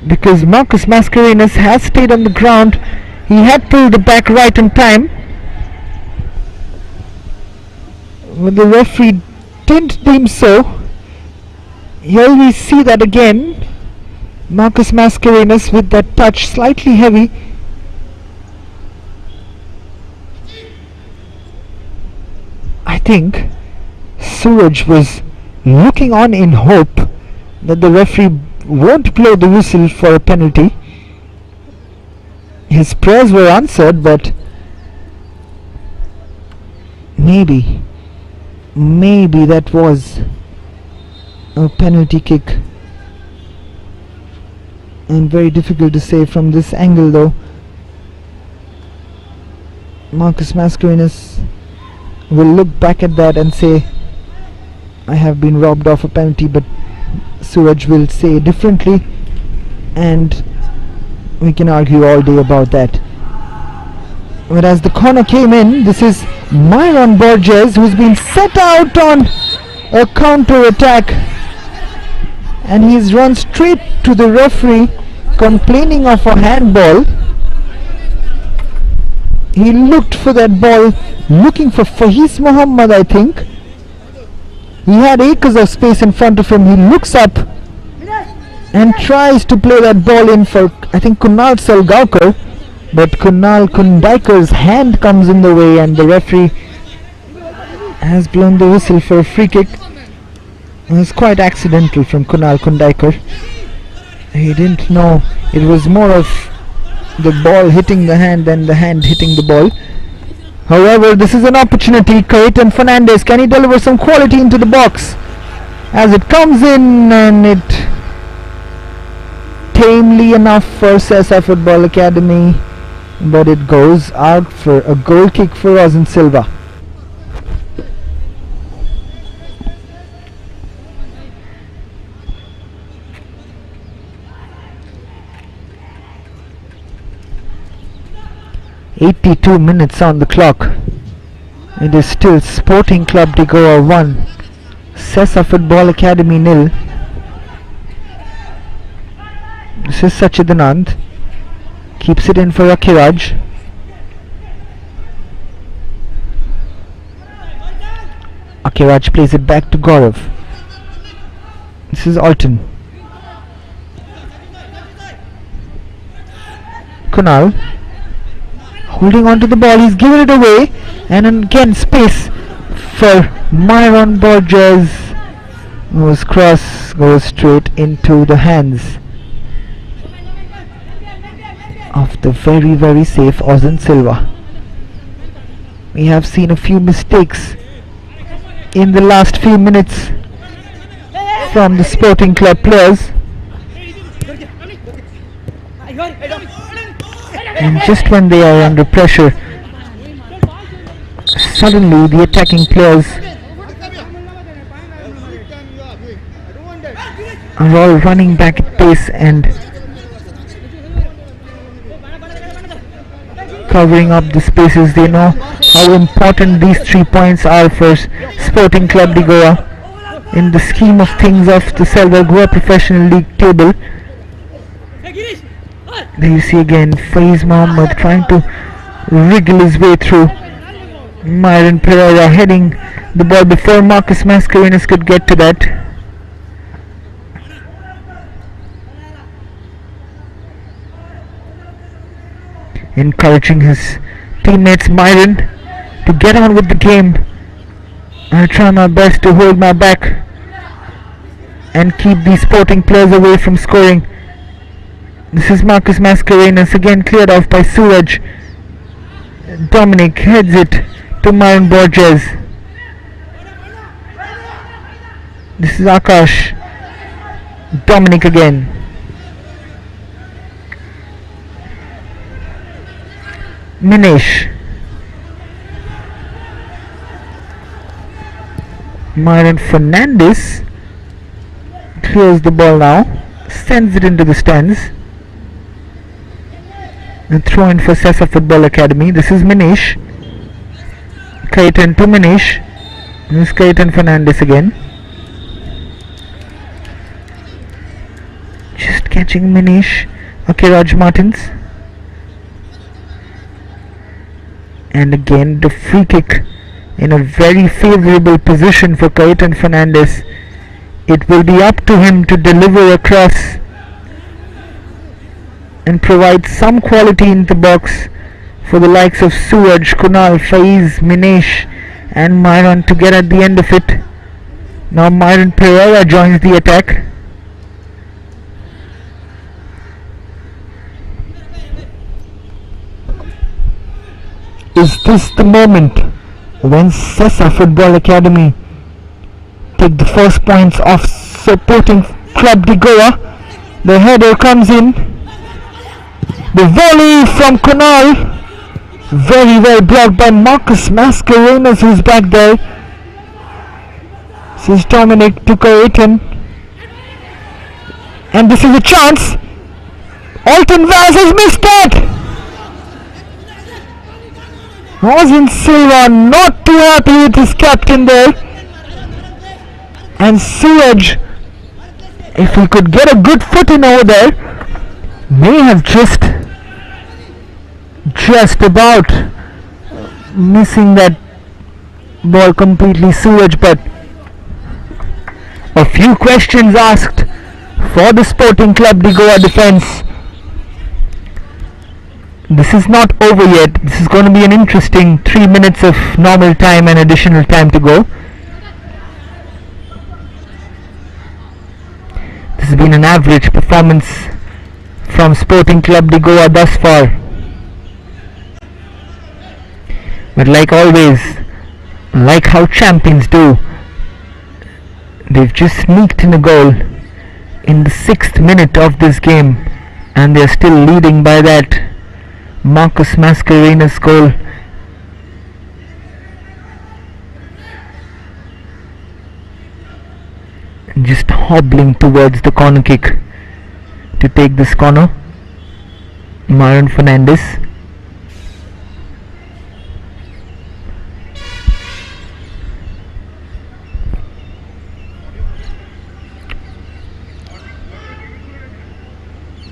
[SPEAKER 2] Because Marcus Mascarenhas has stayed on the ground. He had pulled the back right in time, but the referee didn't deem so. Here we see that again. Marcus Mascarenhas with that touch, slightly heavy. I think Suraj was looking on in hope that the referee won't blow the whistle for a penalty. His prayers were answered, but maybe that was a penalty kick. And very difficult to say from this angle though. Marcus Mascarenhas will look back at that and say, I have been robbed of a penalty, but Suraj will say differently, and we can argue all day about that. But as the corner came in, this is Myron Borges who's been set out on a counter attack, and he's run straight to the referee complaining of a handball. He looked for that ball, looking for Fahiz Muhammad, I think. He had acres of space in front of him. He looks up and tries to play that ball in for, I think, Kunal Salgaonkar. But Kunal Kundaikar's hand comes in the way and the referee has blown the whistle for a free kick. It was quite accidental from Kunal Kundaikar. He didn't know. It was more of the ball hitting the hand than the hand hitting the ball. However, this is an opportunity. Clayton Fernandez, can he deliver some quality into the box? As it comes in, and it tamely enough for SESA Football Academy, but it goes out for a goal kick for Rosin Silva. "82 minutes on the clock. It is still Sporting Club de Goa 1, SESA Football Academy 0. This is Sachidanand. Keeps it in for Akiraj. Akiraj plays it back to Gaurav. This is Alton. Kunal holding on to the ball, he's given it away, and again space for Myron Borges, whose cross goes straight into the hands of the very safe Ozan Silva. We have seen a few mistakes in the last few minutes from the Sporting Club players, and just when they are under pressure, suddenly the attacking players are all running back at pace and covering up the spaces. They know how important these 3 points are for Sporting Club de Goa in the scheme of things of the Selva Goa Professional League table. There you see again Faiz Mohammed trying to wriggle his way through. Myron Pereira heading the ball before Marcus Mascarenas could get to that. Encouraging his teammates Myron to get on with the game. I'll try my best to hold my back and keep these Sporting players away from scoring. This is Marcus Mascarenas, again cleared off by Suraj. Dominic heads it to Myron Borges. This is Akash. Dominic again. Minesh. Myron Fernandez clears the ball now, sends it into the stands. And throw in for SESA Football Academy. This is Minesh. Kaitan to Minesh. This is Kaitan Fernandez again. Just catching Minesh. Okay, Raj Martins. And again the free kick in a very favourable position for Kaitan Fernandez. It will be up to him to deliver a cross and provide some quality in the box for the likes of Suraj, Kunal, Faiz, Minesh and Myron to get at the end of it. Now Myron Pereira joins the attack. Is this the moment when SESA Football Academy take the first points off Sporting Club de Goa? The header comes in. The volley from Kunal, very well blocked by Marcus Mascarenas, who's back there. This is Dominic to Kaitan, and this is a chance. Alton Vaz has missed that. Ozan Silva not too happy with his captain there, and Suraj, if he could get a good foot in over there, may have just about missing that ball completely, Suraj, but a few questions asked for the Sporting Club de Goa defence. This is not over yet. This is going to be an interesting 3 minutes of normal time and additional time to go. This has been an average performance from Sporting Club de Goa thus far. But like always, like how champions do, they've just sneaked in a goal in the 6th minute of this game, and they're still leading by that. Marcus Mascarena's goal. Just hobbling towards the corner kick to take this corner. Myron Fernandez.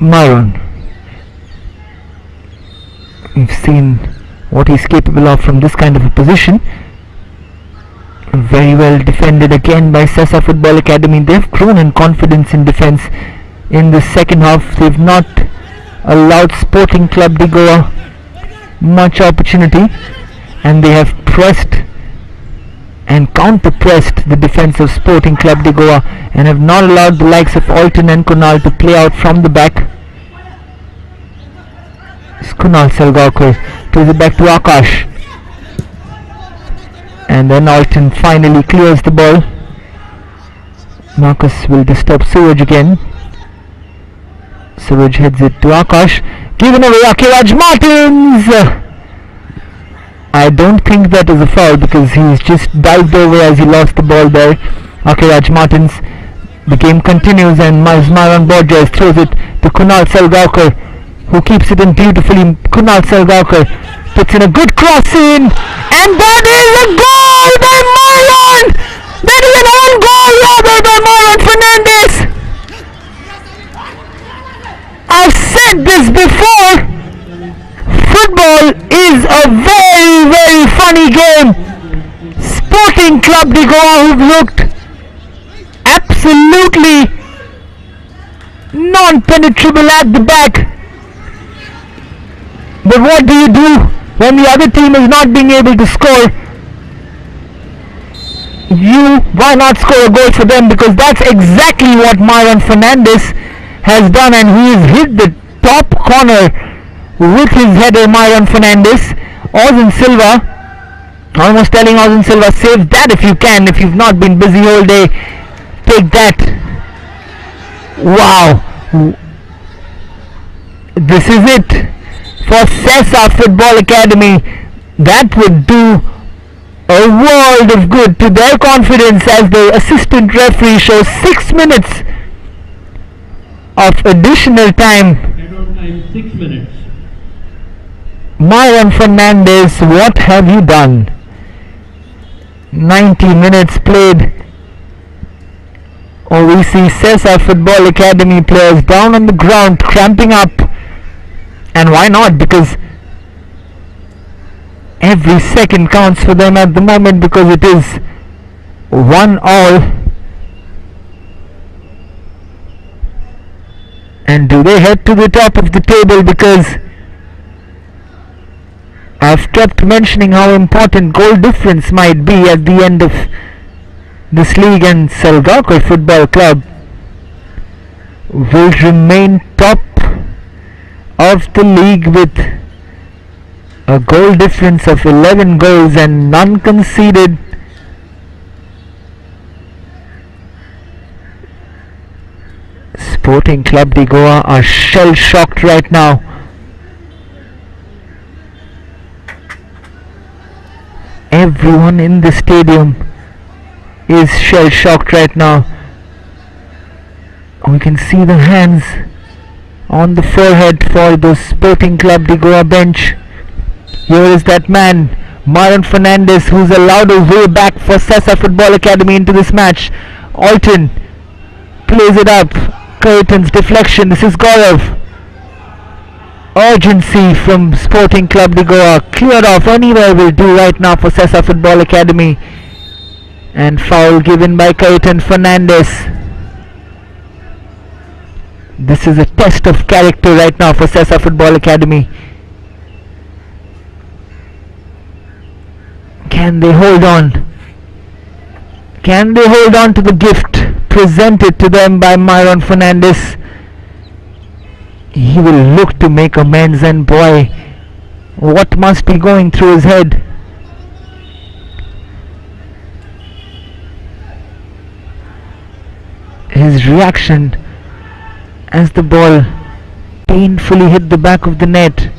[SPEAKER 2] Myron. We've seen what he's capable of from this kind of a position. Very well defended again by SESA Football Academy. They've grown in confidence in defence in the second half. They've not allowed Sporting Club de Goa much opportunity, and they have pressed and counter-pressed the defence of Sporting Club de Goa and have not allowed the likes of Alton and Kunal to play out from the back. Kunal Salgaonkar plays it back to Akash, and then Alton finally clears the ball. Marcus will disturb Suraj again. Suraj heads it to Akash, given away. Akiraj Martins! I don't think that is a foul because he's just dived over as he lost the ball there. Akiraj Martins. The game continues, and Myron Borges throws it to Kunal Salgaonkar, who keeps it in beautifully. Kunal Salgaonkar puts in a good cross in, and that is a goal by Myron! That is an own goal rather by Myron Fernandez! I've said this before, football is a very, very funny game. Sporting Club de Goa, who've looked absolutely non-penetrable at the back. But what do you do when the other team is not being able to score? Why not score a goal for them? Because that's exactly what Myron Fernandez has done, and he has hit the top corner with his header. Myron Fernandez. Ozan Silva, almost telling Ozan Silva, save that if you can. If you've not been busy all day, take that. Wow. This is it for SESA Football Academy. That would do a world of good to their confidence as the assistant referee shows 6 minutes of additional time.
[SPEAKER 4] 6 minutes.
[SPEAKER 2] Myron Fernandez, what have you done? 90 minutes played. Oh, we see SESA Football Academy players down on the ground cramping up. And why not? Because every second counts for them at the moment, because it is 1-1. And do they head to the top of the table? Because I've kept mentioning how important goal difference might be at the end of this league, and Salgaonkar Football Club will remain top of the league with a goal difference of 11 goals and none conceded. Sporting Club de Goa are shell shocked right now. Everyone in the stadium is shell shocked right now. We can see the hands on the forehead for the Sporting Club de Goa bench. Here is that man, Myron Fernandez, who's allowed a way back for SESA Football Academy into this match. Alton plays it up. Curtin's deflection. This is Gaurav. urgency from Sporting Club de Goa. Cleared off anywhere will do right now for SESA Football Academy. And foul given by Cayton Fernandez. This is a test of character right now for SESA Football Academy. Can they hold on? Can they hold on to the gift presented to them by Myron Fernandez? He will look to make amends, and boy, what must be going through his head? His reaction as the ball painfully hit the back of the net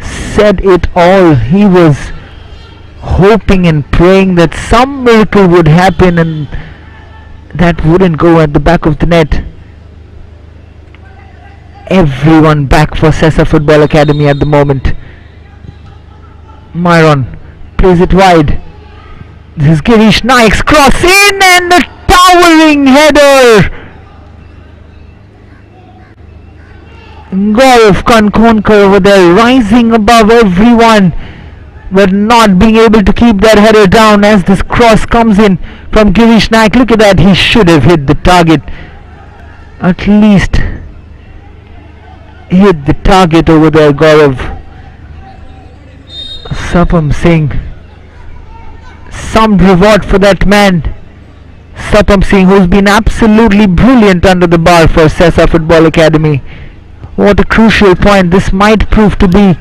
[SPEAKER 2] said it all. He was hoping and praying that some miracle would happen and that wouldn't go at the back of the net. Everyone back for SESA Football Academy at the moment. Myron plays it wide. This is Girish Naik's cross in, and a towering header. Gaurav Kankonkar over there rising above everyone, but not being able to keep that header down as this cross comes in from Girish Naik. Look at that, he should have hit the target. At least hit the target over there, Gaurav. Sapam Singh. Some reward for that man. Sapam Singh, who's been absolutely brilliant under the bar for SESA Football Academy. What a crucial point this might prove to be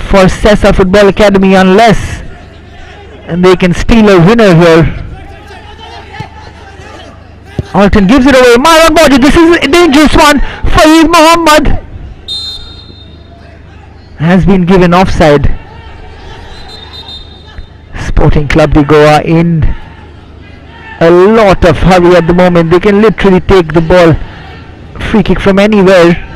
[SPEAKER 2] for SESA Football Academy, unless they can steal a winner here. Alton gives it away. Myron Baji, this is a dangerous one. Faeed Mohammed has been given offside. Sporting Club de Goa in a lot of hurry at the moment. They can literally take the ball, free kick from anywhere.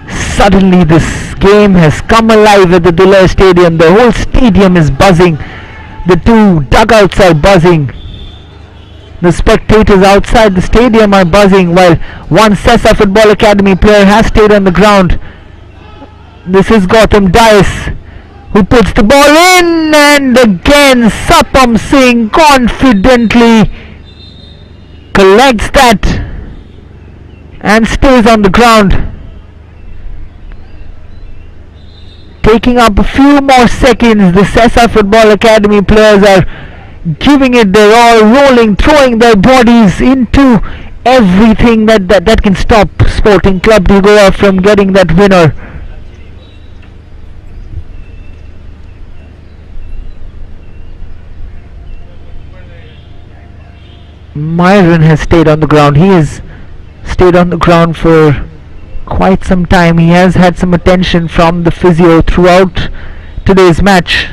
[SPEAKER 2] Suddenly this game has come alive at the Dulher Stadium. The whole stadium is buzzing. The two dugouts are buzzing. The spectators outside the stadium are buzzing, while one SESA Football Academy player has stayed on the ground. This is Gautam Dias, who puts the ball in, and again Sapam Singh confidently collects that and stays on the ground. Taking up a few more seconds, the SESA Football Academy players are giving it their all, rolling, throwing their bodies into everything that can stop Sporting Club de Goa from getting that winner. Myron has stayed on the ground. He has stayed on the ground for quite some time. He has had some attention from the physio throughout today's match.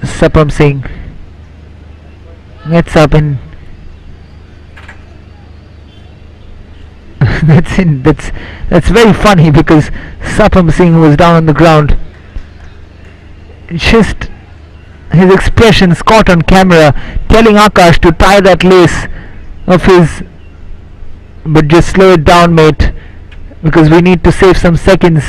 [SPEAKER 2] Sapam Singh gets up and that's very funny, because Sapam Singh was down on the ground. Just his expressions caught on camera, telling Akash to tie that lace of his, but just slow it down, mate, because we need to save some seconds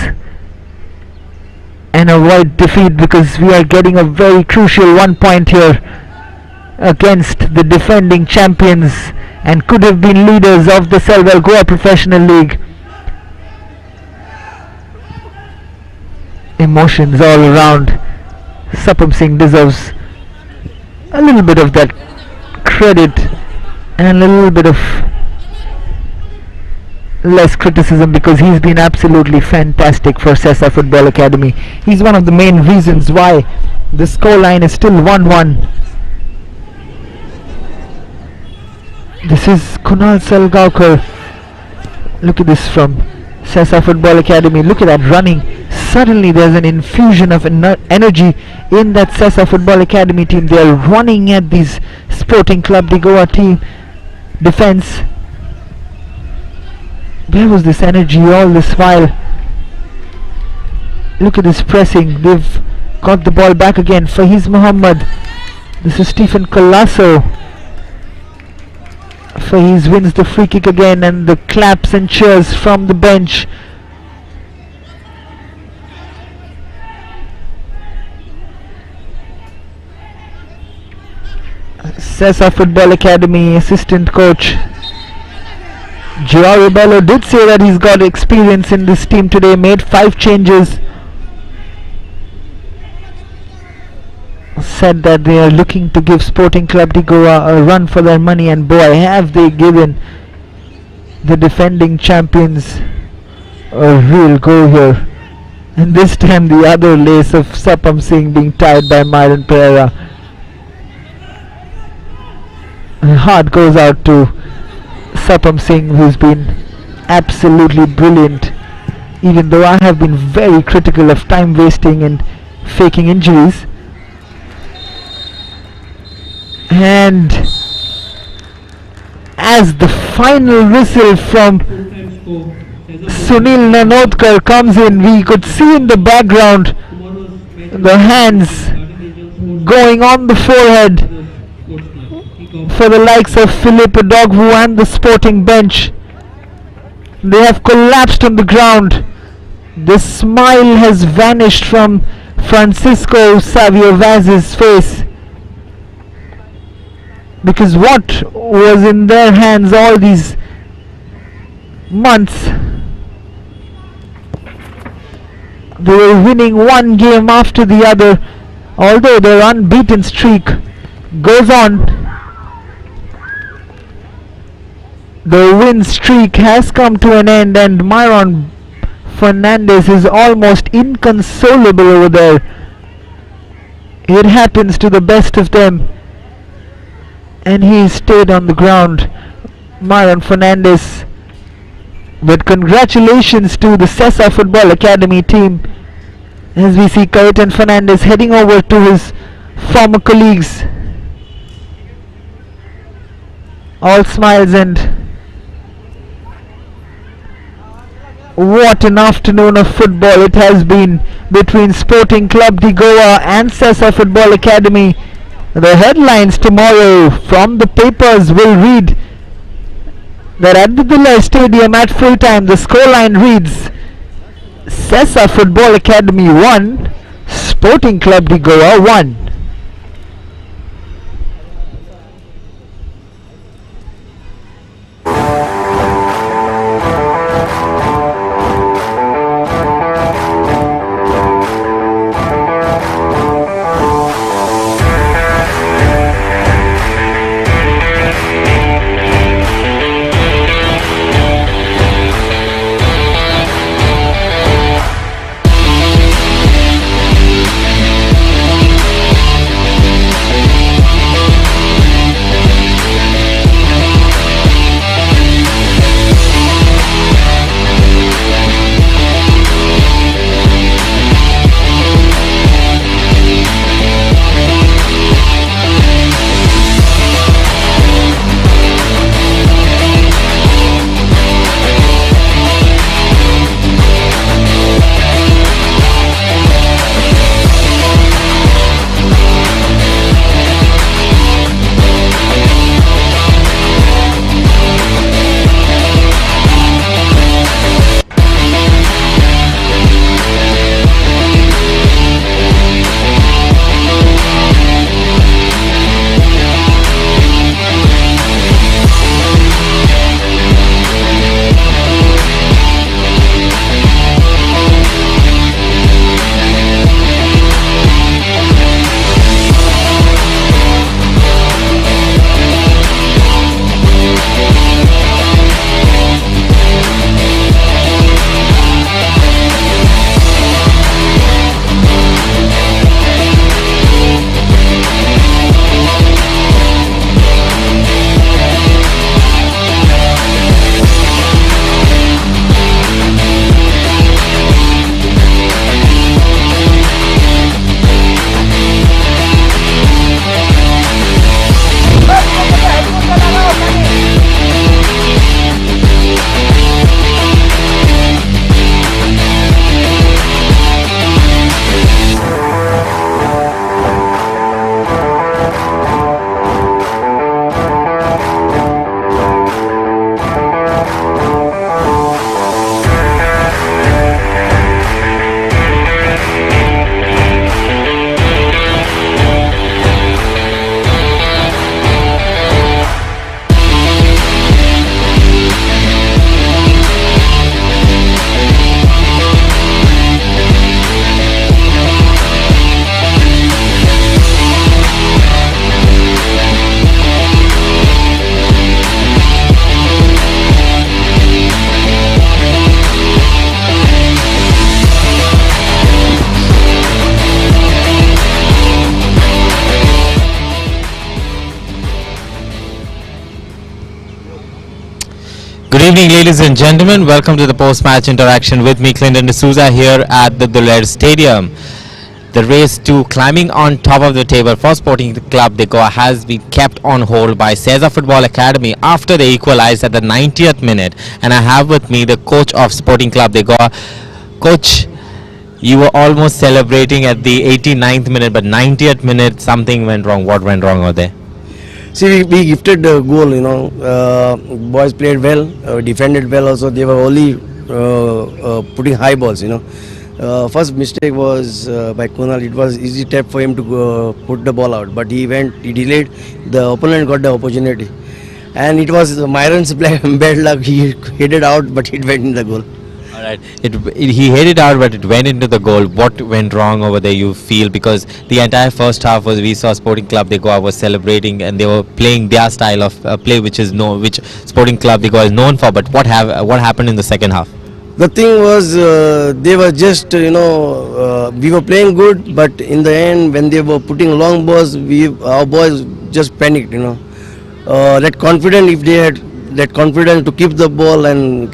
[SPEAKER 2] and avoid defeat, because we are getting a very crucial 1 point here against the defending champions and could have been leaders of the Selval Goa Professional League. Emotions all around. Sapam Singh deserves a little bit of that credit and a little bit of less criticism, because he's been absolutely fantastic for SESA Football Academy. He's one of the main reasons why the scoreline is still 1-1. This is Kunal Salgaonkar. Look at this from SESA Football Academy. Look at that running. Suddenly there's an infusion of energy in that SESA Football Academy team. They are running at these Sporting Club de Goa team defense. Where was this energy all this while? Look at this pressing. They've got the ball back again. Fahiz Muhammad. This is Stephen Colasso. Fahiz wins the free kick again, and the claps and cheers from the bench. SESA Football Academy assistant coach Joao Rebelo did say that he's got experience in this team today, made 5 changes. Said that they are looking to give Sporting Club de Goa a run for their money, and boy, have they given the defending champions a real go here. And this time the other lace of Sapam Singh being tied by Myron Pereira. And heart goes out to Sapam Singh, who's been absolutely brilliant, even though I have been very critical of time wasting and faking injuries. And as the final whistle from
[SPEAKER 4] Full-time score.
[SPEAKER 2] Sunil Nanodkar comes in, we could see in the background
[SPEAKER 4] Tomorrow's match
[SPEAKER 2] the hands going on the forehead
[SPEAKER 4] Sports Club. Kick-off.
[SPEAKER 2] for the likes of Philip Adogwu and the Sporting bench. They have collapsed on the ground. The smile has vanished from Francisco Savio Vaz's face, because what was in their hands all these months, they were winning one game after the other, although their unbeaten streak goes on. The win streak has come to an end, and Myron Fernandez is almost inconsolable over there. It happens to the best of them, and he stayed on the ground, Myron Fernandez. But congratulations to the SESA Football Academy team, as we see Kayetan Fernandez heading over to his former colleagues. All smiles, and what an afternoon of football it has been between Sporting Club de Goa and SESA Football Academy. The headlines tomorrow from the papers will read that at the Dillai Stadium at full time the scoreline reads SESA Football Academy 1, Sporting Club de Goa 1.
[SPEAKER 1] evening, ladies and gentlemen. Welcome to the post-match interaction with me, Clinton D'Souza, here at the Dulair Stadium. The race to climbing on top of the table for Sporting Club de Goa has been kept on hold by SESA Football Academy after they equalized at the 90th minute. And I have with me the coach of Sporting Club de Goa. Coach, you were almost celebrating at the 89th minute, but 90th minute something went wrong. What went wrong over there?
[SPEAKER 3] See, we gifted the goal, boys played well, defended well also. They were only putting high balls, First mistake was by Kunal. It was easy tap for him to put the ball out, but he delayed. The opponent got the opportunity. And it was Myron's bad luck. He hit it out, but it went in the goal.
[SPEAKER 1] All right. He hit it out, but it went into the goal. What went wrong over there, you feel? Because the entire first half we saw Sporting Club de Goa was celebrating and they were playing their style of play, which Sporting Club de Goa is known for. But what happened in the second half?
[SPEAKER 3] The thing was, they were just, we were playing good, but in the end, when they were putting long balls, our boys just panicked, That confidence, if they had that confidence to keep the ball and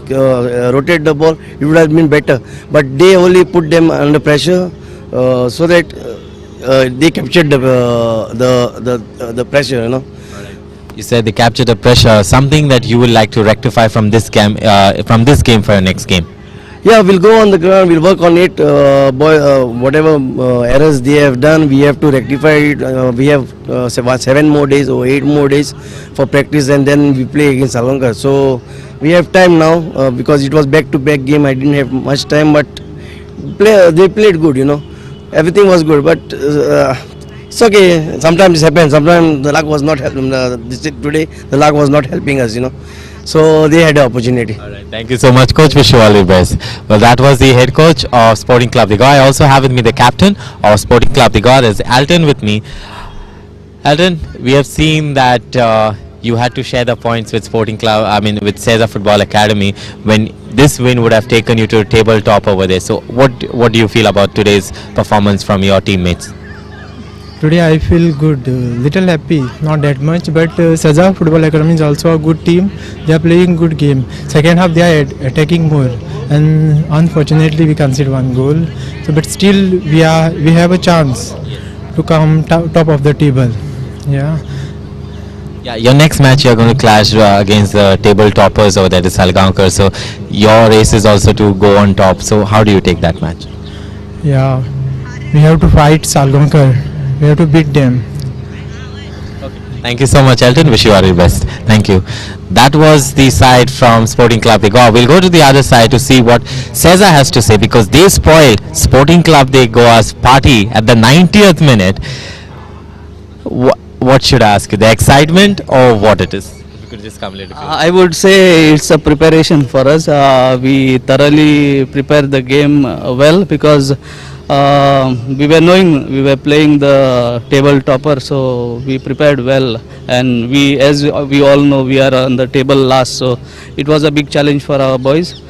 [SPEAKER 3] rotate the ball, it would have been better. But they only put them under pressure so that they captured the pressure,
[SPEAKER 1] You said they captured the pressure. Something that you would like to rectify from this game for your next game?
[SPEAKER 3] Yeah, we'll go on the ground, we'll work on it. Whatever errors they have done, we have to rectify it. We have 7 more days or 8 more days for practice, and then we play against Salonga. So we have time now because it was back-to-back game. I didn't have much time, but they played good, Everything was good, but it's okay. Sometimes it happens. Sometimes the luck was not helping. Today, the luck was not helping us, So they had the opportunity.
[SPEAKER 1] All right. Thank you so much, Coach. Wish you all the best. Well, that was the head coach of Sporting Club de Goa. I also have with me the captain of Sporting Club de Goa. There's Alton with me. Alton, we have seen that you had to share the points with with SESA Football Academy when this win would have taken you to a tabletop over there. So what do you feel about today's performance from your teammates?
[SPEAKER 5] Today I feel good, little happy, not that much, but SESA Football Academy is also a good team. They are playing good game. Second half they are attacking more, and unfortunately we conceded 1 goal. So, but still we have a chance to come top of the table. Yeah.
[SPEAKER 1] Yeah, your next match you're going to clash against the table toppers over there, the Salgaonkar. So your race is also to go on top. So how do you take that match?
[SPEAKER 5] Yeah, we have to fight Salgaonkar. We have to beat them.
[SPEAKER 1] Thank you so much, Elton. Wish you all the best. Thank you. That was the side from Sporting Club de Goa. We'll go to the other side to see what SESA has to say, because they spoiled Sporting Club de Goa's party at the 90th minute. What should I ask you? The excitement or what it is? If you could just come a little bit.
[SPEAKER 6] I would say it's a preparation for us. We thoroughly prepared the game well, because we were knowing we were playing the table topper, so we prepared well, and as we all know, we are on the table last, so it was a big challenge for our boys.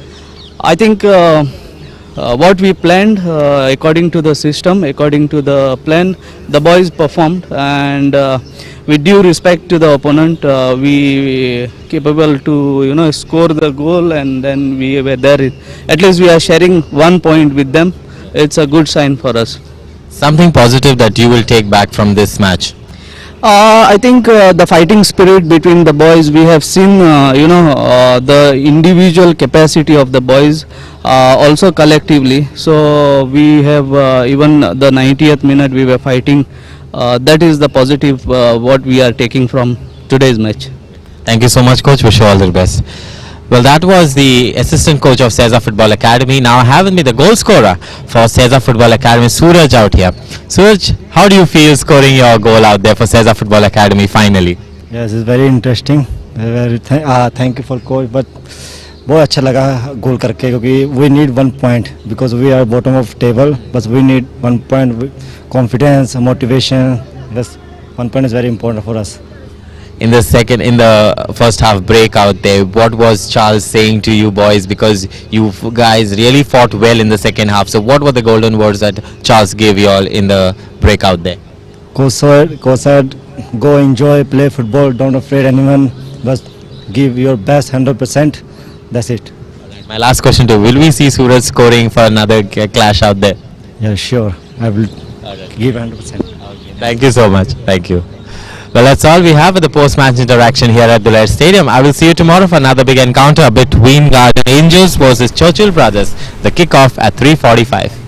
[SPEAKER 6] I think what we planned, according to the system, according to the plan, the boys performed, and with due respect to the opponent, we capable to score the goal, and then we were there. At least we are sharing 1 point with them. It's a good sign for us.
[SPEAKER 1] Something positive that you will take back from this match?
[SPEAKER 6] I think the fighting spirit between the boys, we have seen the individual capacity of the boys, also collectively. So we have even the 90th minute we were fighting. That is the positive what we are taking from today's match.
[SPEAKER 1] Thank you so much, Coach. Wish you all the best. Well, that was the assistant coach of SESA Football Academy. Now I have with me the goal scorer for SESA Football Academy, Suraj, out here. Suraj, how do you feel scoring your goal out there for SESA Football Academy finally?
[SPEAKER 7] Yes, it's very interesting. Very thank you for coach. But बहुत अच्छा लगा गोल करके, क्योंकि we need 1 point because we are bottom of table. But we need 1 point. Confidence, motivation. Yes, 1 point is very important for us.
[SPEAKER 1] In the first half break out there, what was Charles saying to you boys, because you guys really fought well in the second half? So what were the golden words that Charles gave you all in the break out there?
[SPEAKER 7] Coach said, go enjoy, play football, don't afraid anyone, but give your best 100%. That's it.
[SPEAKER 1] My last question to you, will we see Suraj scoring for another clash out there?
[SPEAKER 7] Yeah, sure. I will give 100%.
[SPEAKER 1] Thank you so much. Thank you. Well, that's all we have with the post-match interaction here at the Laird Stadium. I will see you tomorrow for another big encounter between Garden Angels versus Churchill Brothers. The kickoff at 3:45.